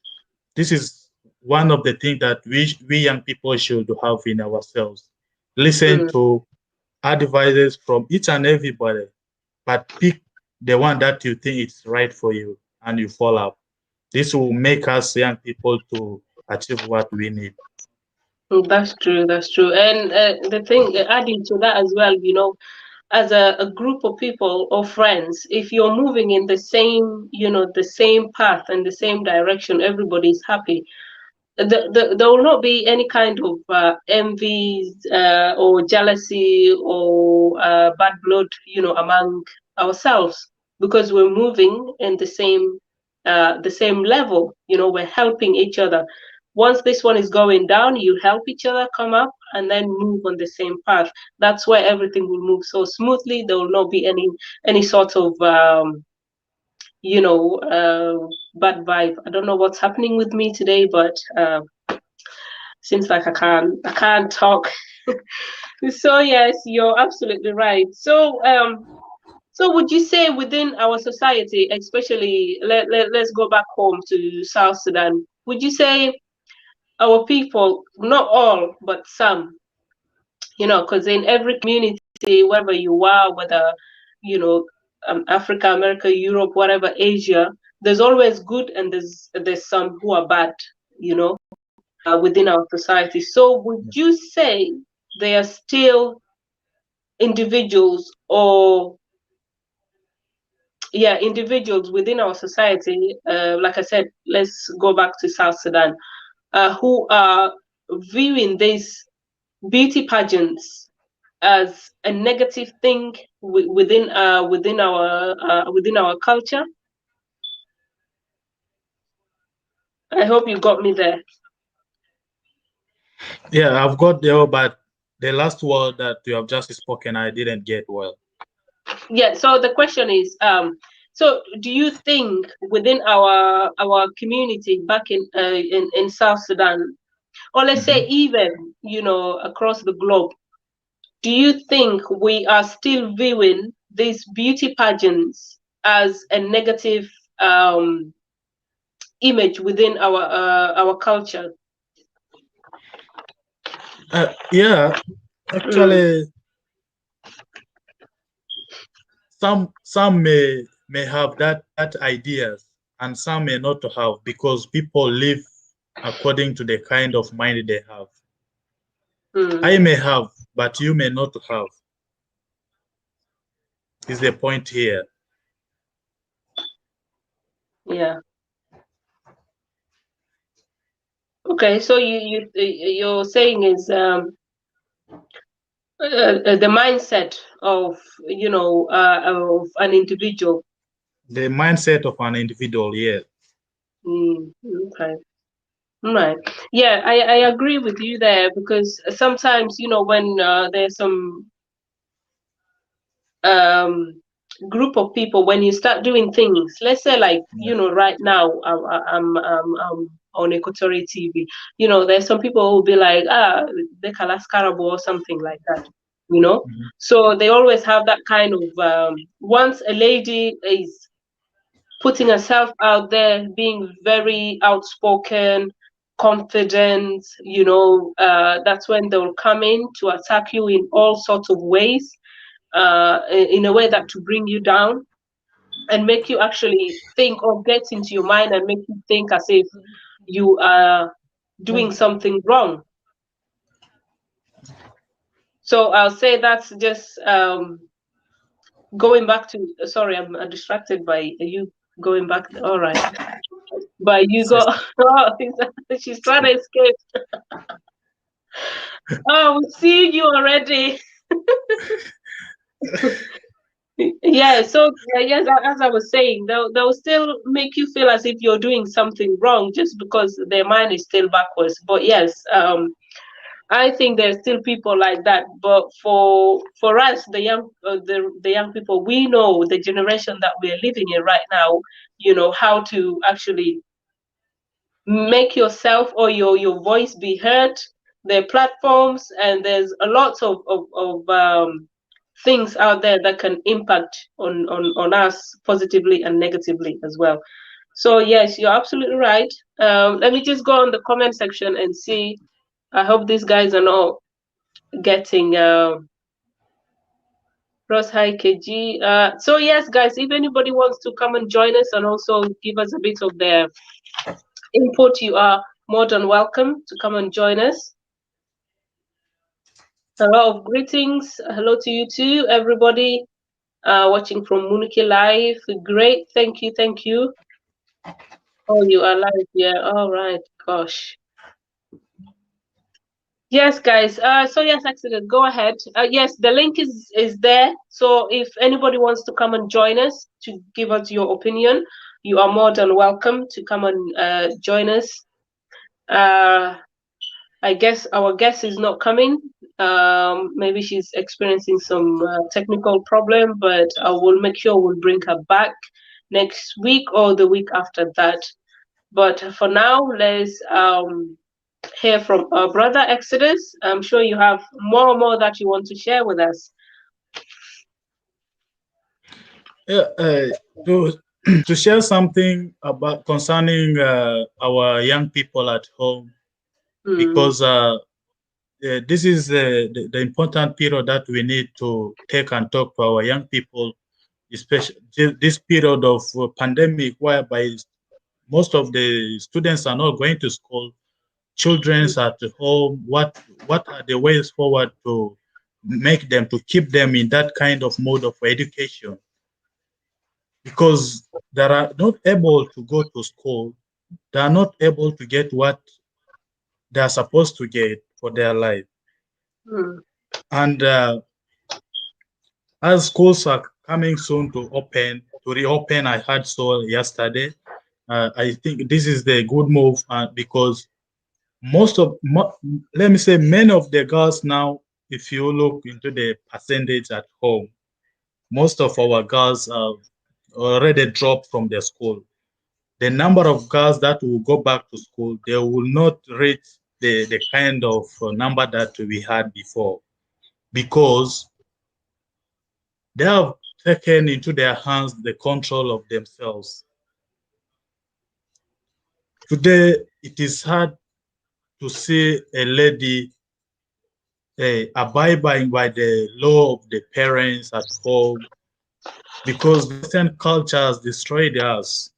this is one of the things that we young people should have in ourselves. Listen to advices from each and everybody, but pick the one that you think is right for you and you follow. This will make us young people to achieve what we need. That's true. That's true. And the thing, adding to that as well, as a group of people or friends, if you're moving in the same, the same path and the same direction, everybody's happy. There will not be any kind of envy or jealousy or bad blood, among ourselves, because we're moving in the same level. We're helping each other. Once this one is going down, you help each other come up and then move on the same path. That's where everything will move so smoothly. There will not be any sort of bad vibe. I don't know what's happening with me today, but seems like I can't talk. So yes, you're absolutely right. So would you say within our society, especially let's go back home to South Sudan, would you say our people, not all, but some, because in every community, wherever you are, whether, you know, Africa, America, Europe, whatever, Asia, there's always good and there's some who are bad, within our society. So would you say they are still individuals, or yeah, individuals within our society, like I said, let's go back to South Sudan, who are viewing these beauty pageants as a negative thing within our culture? I hope you got me there. Yeah, I've got there, but the last word that you have just spoken, I didn't get well. Yeah, so the question is, so do you think within our community back in South Sudan, or let's say even across the globe, do you think we are still viewing these beauty pageants as a negative image within our culture? Yeah, Mm, actually, some may have that ideas, and some may not have, because people live according to the kind of mind they have. I mm, may have, but you may not have. Is the point here? yeah. Okay, so you're saying is The mindset of of an individual. The mindset of an individual, yes. Okay. Right. Yeah, I agree with you there, because sometimes, when there's some um group of people, when you start doing things, let's say, like, right now, I'm on Equatorial TV. There's some people who will be like, the Kalaskarabo or something like that, Mhm. so they always have that kind of, once a lady is putting herself out there, being very outspoken, confident, that's when they'll come in to attack you in all sorts of ways, in a way that to bring you down and make you actually think, or get into your mind and make you think as if you are doing something wrong. So I'll say that's just going back to, sorry, I'm distracted by you going back. All right. But you go, oh, she's trying to escape. Oh, we see you already. Yeah, so yes, as I was saying, they'll still make you feel as if you're doing something wrong just because their mind is still backwards. But yes, I think there's still people like that. But for us, the young people, we know, the generation that we're living in right now, how to actually make yourself or your voice be heard. There are platforms, and there's a lot of things out there that can impact on us positively and negatively as well. So yes, you're absolutely right. Let me just go on the comment section and see. I hope these guys are not getting Ross. Hi, Keji. So yes, guys, if anybody wants to come and join us and also give us a bit of their input, you are more than welcome to come and join us. A lot of greetings. Hello to you too, everybody watching from Muniki Live. Great. Thank you. Thank you. Oh, you are live. Yeah. All right. Gosh. Yes, guys. So yes, accident. Go ahead. Yes, the link is there. So if anybody wants to come and join us to give us your opinion, you are more than welcome to come and join us. I guess our guest is not coming. Maybe she's experiencing some technical problem, but I will make sure we'll bring her back next week or the week after that. But for now, let's hear from our brother Exodus. I'm sure you have more that you want to share with us. Yeah, to to share something about concerning our young people at home, because this is the important period that we need to take and talk to our young people, especially this period of pandemic, whereby most of the students are not going to school, children's at home. What are the ways forward to make them, to keep them in that kind of mode of education? Because they are not able to go to school, they are not able to get what they are supposed to get for their life. And as schools are coming soon to reopen, I heard so yesterday. I think this is the good move because let me say, many of the girls now, if you look into the percentage at home, most of our girls have already dropped from the school. The number of girls that will go back to school, they will not reach the kind of number that we had before, because they have taken into their hands the control of themselves. Today, it is hard to see a lady abiding by the law of the parents at home, because Western culture has destroyed us.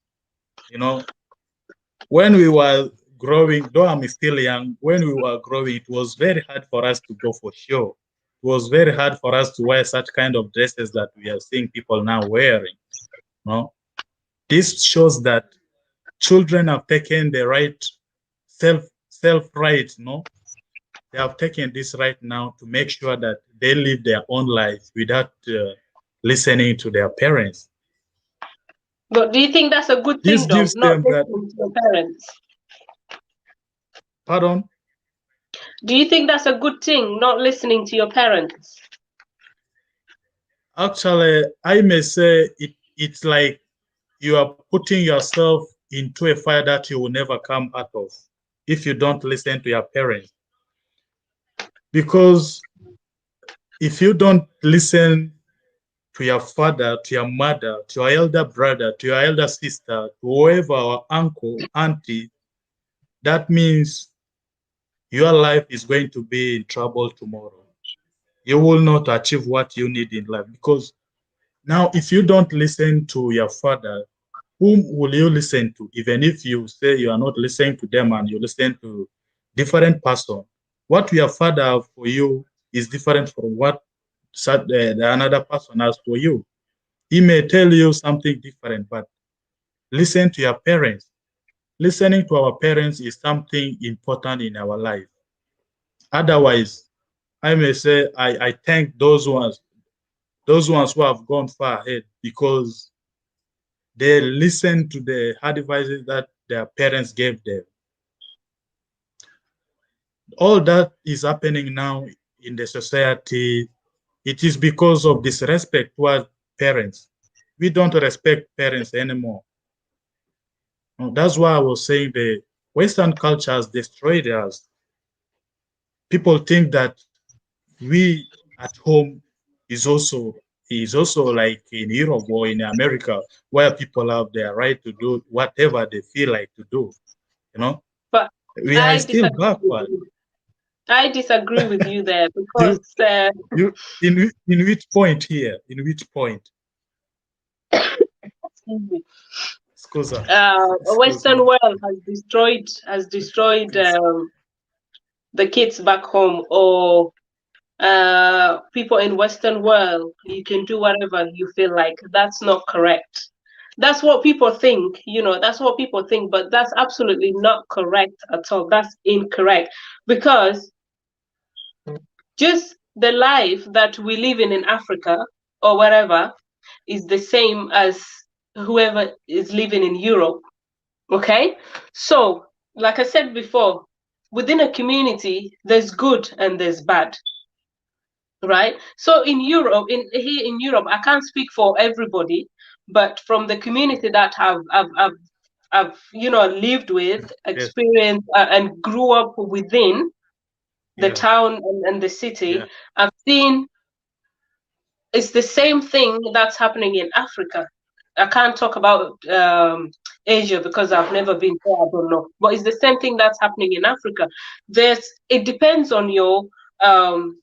When we were growing, though I'm still young, when we were growing, it was very hard for us to go for show. It was very hard for us to wear such kind of dresses that we are seeing people now wearing. No? This shows that children have taken the right self right, no? they have taken this right now to make sure that they live their own life without listening to their parents. But do you think that's a good This thing, though, gives not them that. listening to your parents? Pardon? Do you think that's a good thing, not listening to your parents? Actually, I may say it's like you are putting yourself into a fire that you will never come out of if you don't listen to your parents. Because if you don't listen to your father, to your mother, to your elder brother, to your elder sister, to whoever, or uncle, auntie, that means your life is going to be in trouble tomorrow. You will not achieve what you need in life. Because now, if you don't listen to your father, whom will you listen to? Even if you say you are not listening to them and you listen to different person, what your father have for you is different from what another person has for you. He may tell you something different, but listen to your parents. Listening to our parents is something important in our life. Otherwise, I may say I thank those ones who have gone far ahead because they listen to the advices that their parents gave them. All that is happening now in the society. It is because of disrespect toward parents. We don't respect parents anymore. That's why I was saying the Western culture has destroyed us. People think that we at home is also like in Europe or in America, where people have their right to do whatever they feel like to do. You know, But we are I still disagree with backward. you. I disagree with you there because You, you, in which point here? In which point? excuse me, Scusa, excuse Western me. world has destroyed the kids back home, or people in Western world, you can do whatever you feel like. That's not correct. That's what people think, that's what people think, but that's absolutely not correct at all. That's incorrect, because just the life that we live in Africa or wherever is the same as whoever is living in Europe. Okay? So, like I said before, within a community, there's good and there's bad, right? So in Europe, here in Europe, I can't speak for everybody, but from the community that I've lived with, Yes, experienced, and grew up within the yeah, town and the yeah, city, I've seen it's the same thing that's happening in Africa. I can't talk about Asia because I've never been there. I don't know, but it's the same thing that's happening in Africa. It depends on your um,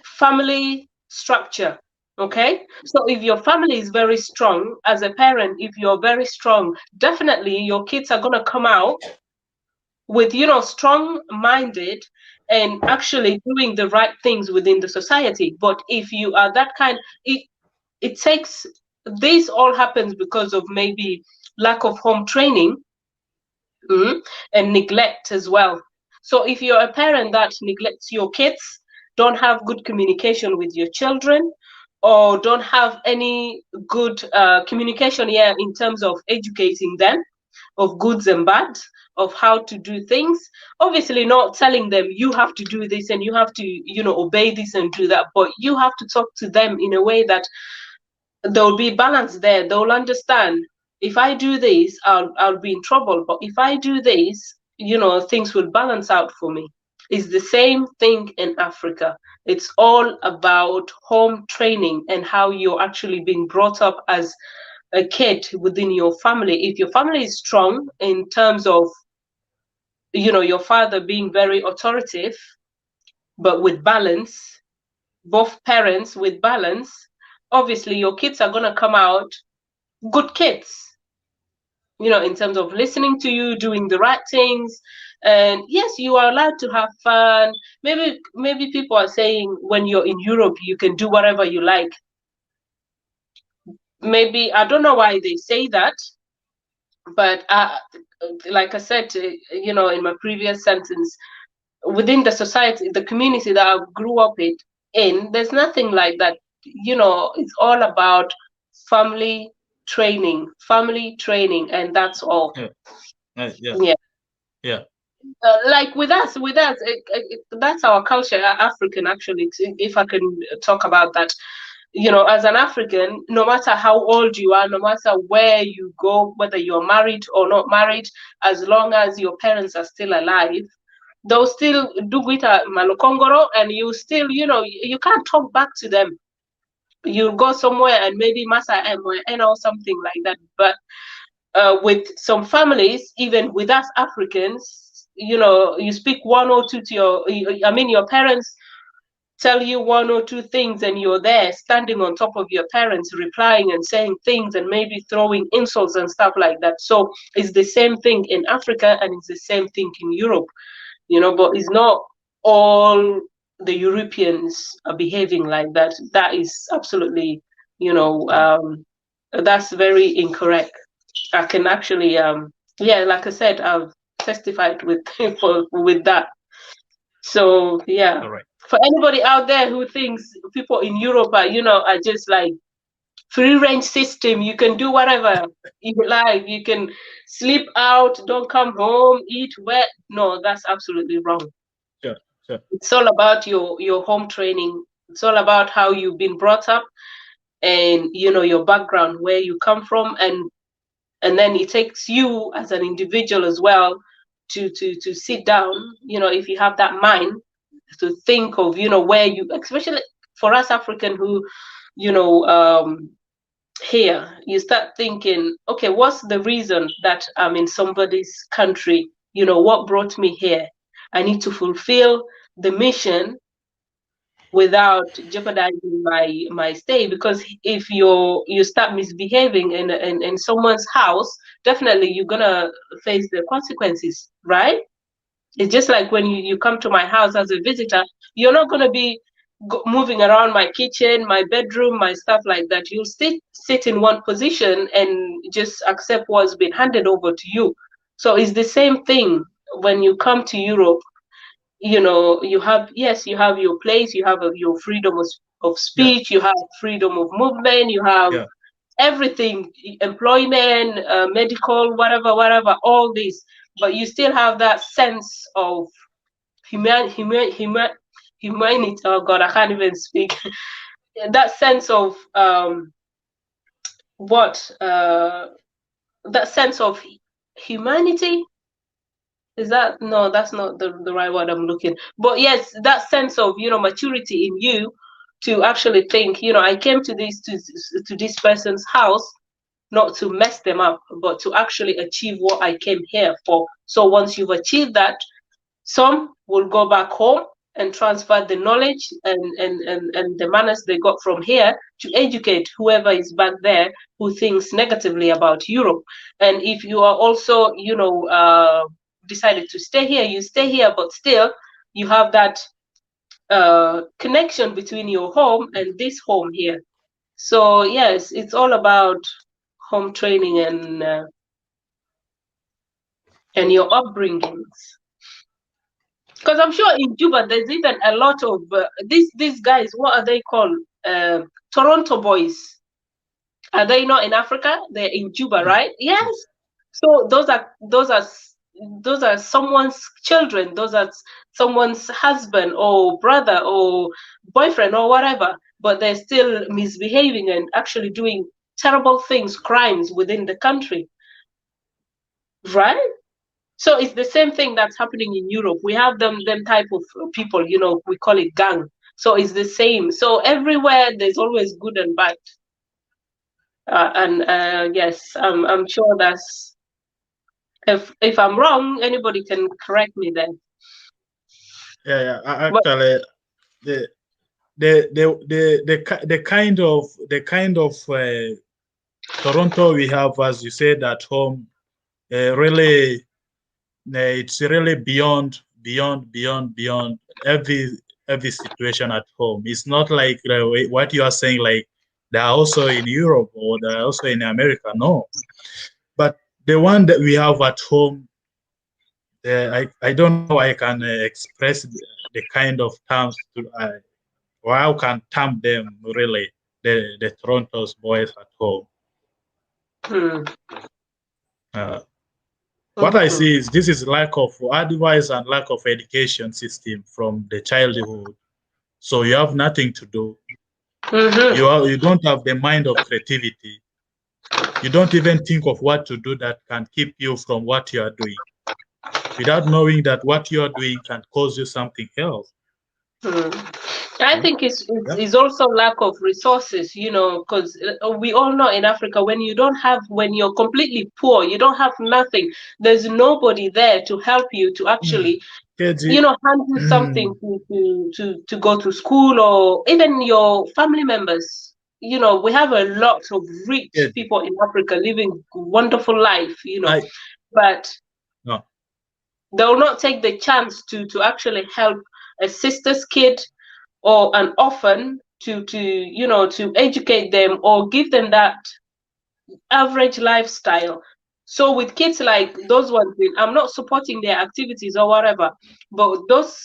family structure. Okay, so if your family is very strong, as a parent, if you're very strong, definitely your kids are gonna come out with strong minded and actually doing the right things within the society. But if you are that kind, it takes, this all happens because of maybe lack of home training, and neglect as well. So if you're a parent that neglects your kids, don't have good communication with your children, or don't have any good communication here in terms of educating them of goods and bad, of how to do things, obviously not telling them you have to do this and you have to obey this and do that, but you have to talk to them in a way that there'll be balance there. They'll understand, if I do this, I'll be in trouble, but if I do this, things will balance out for me. It's the same thing in Africa. It's all about home training and how you're actually being brought up as a kid within your family. If your family is strong in terms of your father being very authoritative, but with balance, both parents with balance, obviously your kids are going to come out good kids, in terms of listening to you, doing the right things. And yes, you are allowed to have fun. Maybe people are saying when you're in Europe you can do whatever you like. Maybe, I don't know why they say that, but like I said, in my previous sentence, within the society, the community that I grew up in, there's nothing like that. You know, it's all about family training, and that's all. Yeah. Yeah. Like with us, that's our culture, African actually. If I can talk about that, you know, as an African, no matter how old you are, no matter where you go, whether you're married or not married, as long as your parents are still alive, they'll still do guita malokongoro, and you still, you know, you can't talk back to them. You go somewhere and maybe masa and or something like that. But with some families, even with us Africans, you know, you speak one or two to your parents tell you one or two things, and you're there standing on top of your parents, replying and saying things and maybe throwing insults and stuff like that. So it's the same thing in Africa, and it's the same thing in Europe, you know, but it's not all the Europeans are behaving like that. That is absolutely, you know, that's very incorrect. I can actually, yeah, like I said, I've testified with with that. So yeah, All right. for anybody out there who thinks people in Europe are, you know, are just like free range system, you can do whatever you like, you can sleep out, don't come home, eat wet. No, that's absolutely wrong. Sure. Sure. It's all about your home training. It's all about how you've been brought up, and you know your background, where you come from, and then it takes you as an individual as well to sit down, you know, if you have that mind to think of, you know, where you, especially for us African who, you know, here you start thinking, okay, what's the reason that I'm in somebody's country? You know, what brought me here? I need to fulfill the mission without jeopardizing my stay, because if you start misbehaving in someone's house, definitely you're gonna face the consequences, right? It's just like when you come to my house as a visitor, you're not gonna be moving around my kitchen, my bedroom, my stuff like that. You'll sit in one position and just accept what's been handed over to you. So it's the same thing when you come to Europe. You know, you have, yes, you have your place, you have your freedom of Yeah. speech, you have freedom of movement, you have Yeah. everything, employment, medical, whatever, all this, but you still have that sense of humanity. Oh God, I can't even speak. That sense of what that sense of humanity. Is that, no, that's not the right word I'm looking. But yes, that sense of, you know, maturity in you to actually think, you know, I came to this person's house not to mess them up, but to actually achieve what I came here for. So once you've achieved that, some will go back home and transfer the knowledge and the manners they got from here to educate whoever is back there who thinks negatively about Europe. And if you are also, you know, decided to stay here, you stay here, but still you have that connection between your home and this home here. So yes, it's all about home training and your upbringings. Because I'm sure in Juba there's even a lot of these guys. What are they called? Toronto boys. Are they not in Africa? They're in Juba, right? Yes. So those are someone's children. Those are someone's husband or brother or boyfriend or whatever. But they're still misbehaving and actually doing terrible things, crimes within the country, right? So it's the same thing that's happening in Europe. We have them type of people, you know, we call it gang. So it's the same. So everywhere there's always good and bad. And yes, I'm sure that's, if I'm wrong, anybody can correct me then. Yeah. But Actually, the kind of Toronto we have, as you said, at home, really, it's really beyond every situation at home. It's not like what you are saying, like they are also in Europe or they are also in America. No, but the one that we have at home, I don't know how I can express the kind of terms to or how can term them really the Toronto's boys at home. Hmm. What I Mhm. see is this is lack of advice and lack of education system from the childhood. So you have nothing to do. Mhm. You don't have the mind of creativity. You don't even think of what to do that can keep you from what you are doing, without knowing that what you are doing can cause you something else. Hmm. I Yeah. think Yeah. it's also lack of resources, because we all know in Africa, when you're completely poor, you don't have nothing. There's nobody there to help you to actually, Keji, hand you something to go to school, or even your family members. We have a lot of rich Keji, people in Africa living wonderful life, I but no. they will not take the chance to actually help a sister's kid or an orphan to educate them or give them that average lifestyle. So with kids like those ones, I'm not supporting their activities or whatever, but those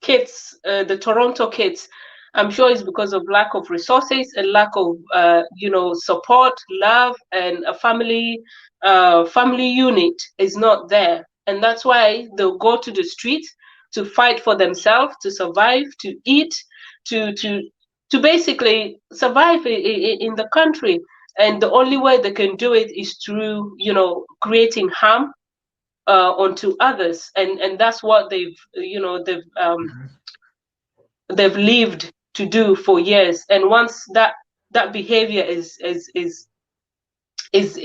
kids, the Toronto kids, I'm sure it's because of lack of resources and lack of support, love, and a family unit is not there, and that's why they'll go to the street to fight for themselves, to survive, to eat, to basically survive in the country. And the only way they can do it is through creating harm onto others, and that's what they've lived to do for years. And once that behavior is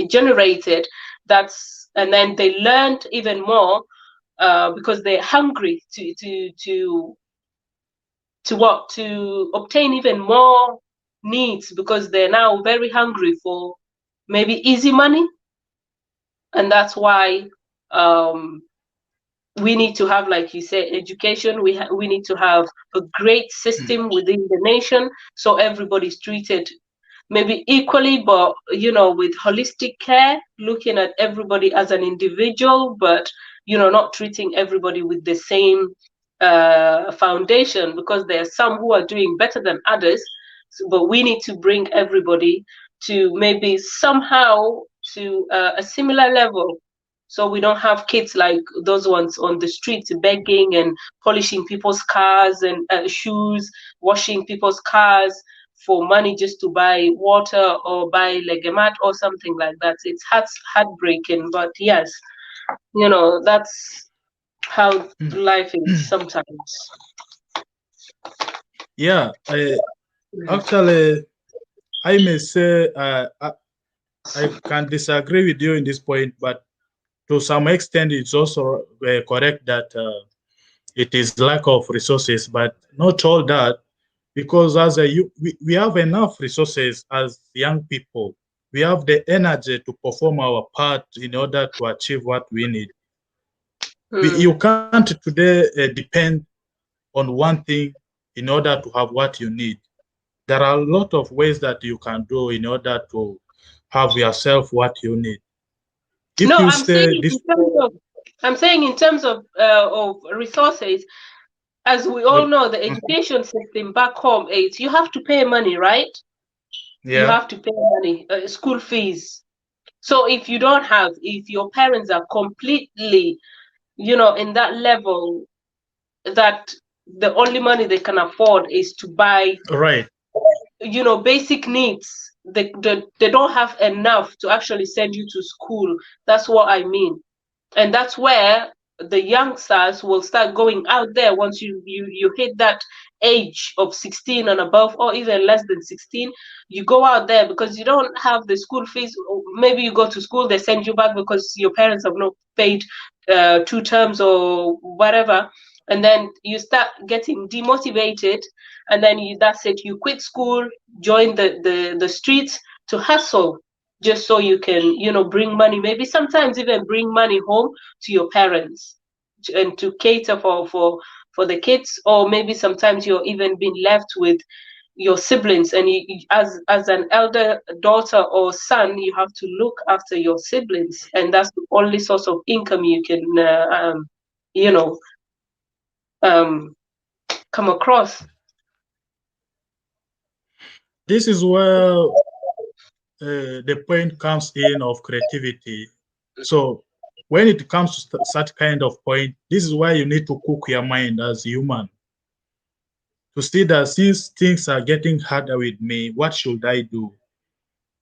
generated, and then they learned even more, because they're hungry to obtain even more needs, because they're now very hungry for maybe easy money. And that's why um, we need to have, like you said, education. We need to have a great system within the nation, so everybody's treated maybe equally, but with holistic care, looking at everybody as an individual, but not treating everybody with the same foundation, because there are some who are doing better than others. But we need to bring everybody to maybe somehow to a similar level, so we don't have kids like those ones on the streets begging and polishing people's cars and shoes, washing people's cars for money just to buy water or buy legemat or something like that. It's heartbreaking, but yes, that's how life is sometimes. Yeah, actually, I may say I can disagree with you in this point, but to some extent, it's also correct that it is lack of resources, but not all that, because as we have enough resources as young people. We have the energy to perform our part in order to achieve what we need. You Mm. can't today depend on one thing in order to have what you need. There are a lot of ways that you can do in order to have yourself what you need. If No, you stay this I'm saying in terms of resources, as we all know, the education system back home, you have to pay money, right? You yeah, have to pay money, school fees. So if your parents are completely, in that level, that the only money they can afford is to buy, right. basic needs, they don't have enough to actually send you to school. That's what I mean. And that's where the youngsters will start going out there once you hit that age of 16 and above, or even less than 16. You go out there because you don't have the school fees. Maybe you go to school, they send you back because your parents have not paid 2 terms or whatever, and then you start getting demotivated, and then that's it, you quit school, join the streets to hustle, just so you can bring money, maybe sometimes even bring money home to your parents, and to cater for the kids. Or maybe sometimes you're even being left with your siblings, and as an elder daughter or son, you have to look after your siblings, and that's the only source of income you can you know, come across. This is where the point comes in of creativity. So when it comes to such kind of point, this is why you need to cook your mind as human to see that since things are getting harder with me, what should I do?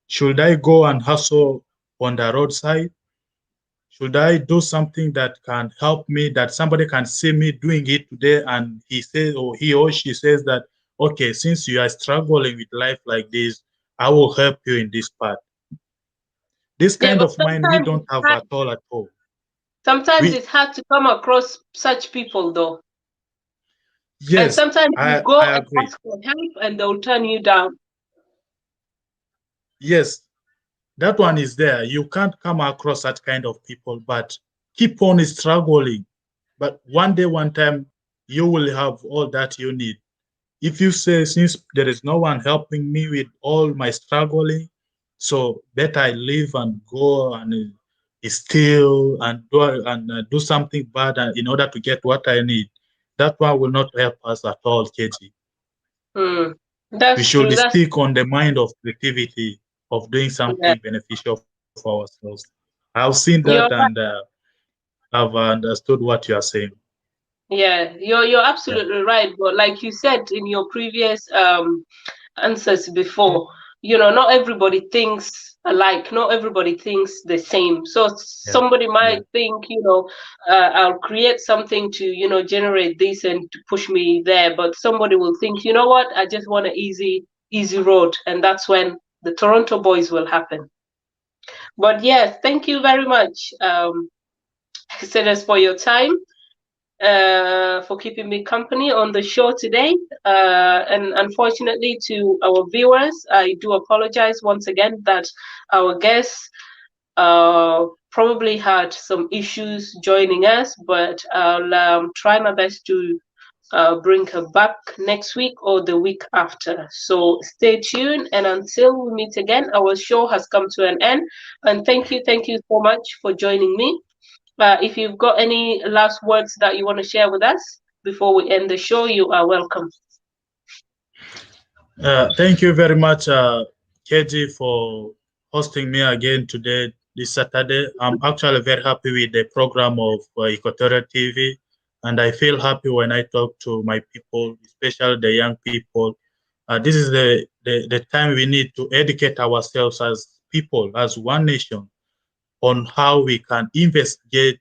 Should I go and hustle on the roadside? Should I do something that can help me, that somebody can see me doing it today and he says, or he or she says that, okay, since you are struggling with life like this, I will help you in this part. This Yeah, kind but of mind we don't have at all at all. sometimes We it's hard to come across such people though. And Yes, sometimes you go I and agree. ask for help and they'll turn you down. Yes, that one is there. You can't come across that kind of people, but keep on struggling. But one day, one time, you will have all that you need. If you say, since there is no one helping me with all my struggling, so better I leave and go and steal and do something bad in order to get what I need, that one will not help us at all, Keji. Hmm. We That's should true. That's stick on the mind of creativity, of doing yeah. something beneficial for ourselves. I've seen that You're and I've understood what you are saying. yeah, you're Yeah, absolutely right. But like you said in your previous answers before, not everybody thinks alike, not everybody thinks the same. So yeah, somebody yeah. might think, I'll create something to, generate this and to push me there. But somebody will think, you know what, I just want an easy road. And that's when the Toronto boys will happen. But yes, thank you very much, Exodus, for your time, for keeping me company on the show today. And unfortunately, to our viewers, I do apologize once again that our guests probably had some issues joining us, but I'll try my best to bring her back next week or the week after. So stay tuned, and until we meet again, our show has come to an end. And thank you so much for joining me. If you've got any last words that you want to share with us before we end the show, you are welcome. Thank you very much, Keji, for hosting me again today, this Saturday. I'm actually very happy with the program of Equatorial TV, and I feel happy when I talk to my people, especially the young people. This is the time we need to educate ourselves as people, as one nation, on how we can investigate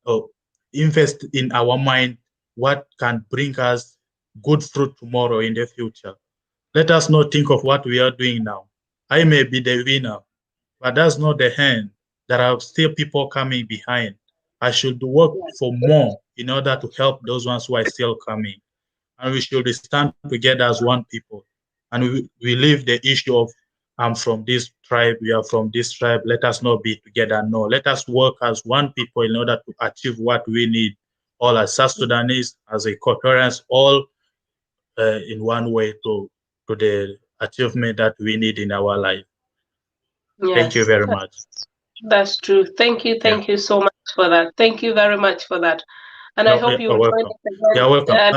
or invest in our mind what can bring us good fruit tomorrow in the future. Let us not think of what we are doing now. I may be the winner, but that's not the end. There are still people coming behind. I should work for more in order to help those ones who are still coming. And we should stand together as one people. And we leave the issue of I'm from this tribe, we are from this tribe, let us not be together. No, let us work as one people in order to achieve what we need, all as South Sudanese, as Equatorians, all in one way to the achievement that we need in our life. Thank you Yes, very much. that's true. Yeah, Thank you so much for that. Thank you very much for that. And I hope you're you'll join welcome. us again. You're welcome. And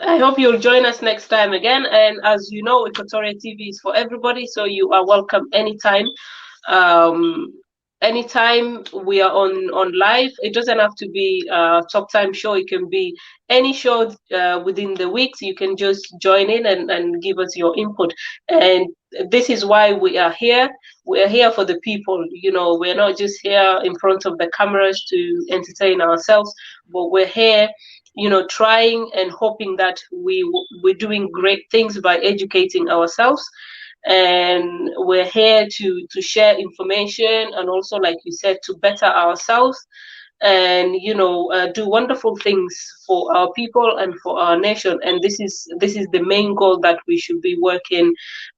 I hope you'll join us next time again. And as you know, Equatorial TV is for everybody, so you are welcome anytime. Um, Anytime we are on live, it doesn't have to be a Talk Time show. It can be any show within the week. You can just join in and give us your input. And this is why we are here. We are here for the people. We're not just here in front of the cameras to entertain ourselves, but we're here, trying and hoping that we're doing great things by educating ourselves, and we're here to share information, and also, like you said, to better ourselves, and do wonderful things for our people and for our nation. And this is the main goal that we should be working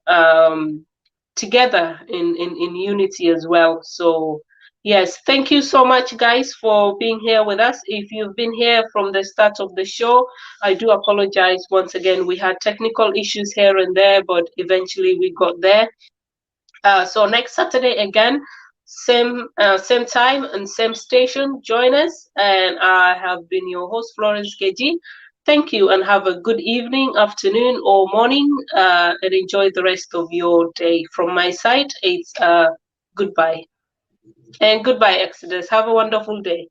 um, together in unity as well. So yes, thank you so much, guys, for being here with us. If you've been here from the start of the show, I do apologize once again. We had technical issues here and there, but eventually we got there. So next Saturday again, same time and same station. Join us. And I have been your host, Florence Keji. Thank you, and have a good evening, afternoon, or morning, and enjoy the rest of your day. From my side, it's goodbye. And goodbye, Exodus. Have a wonderful day.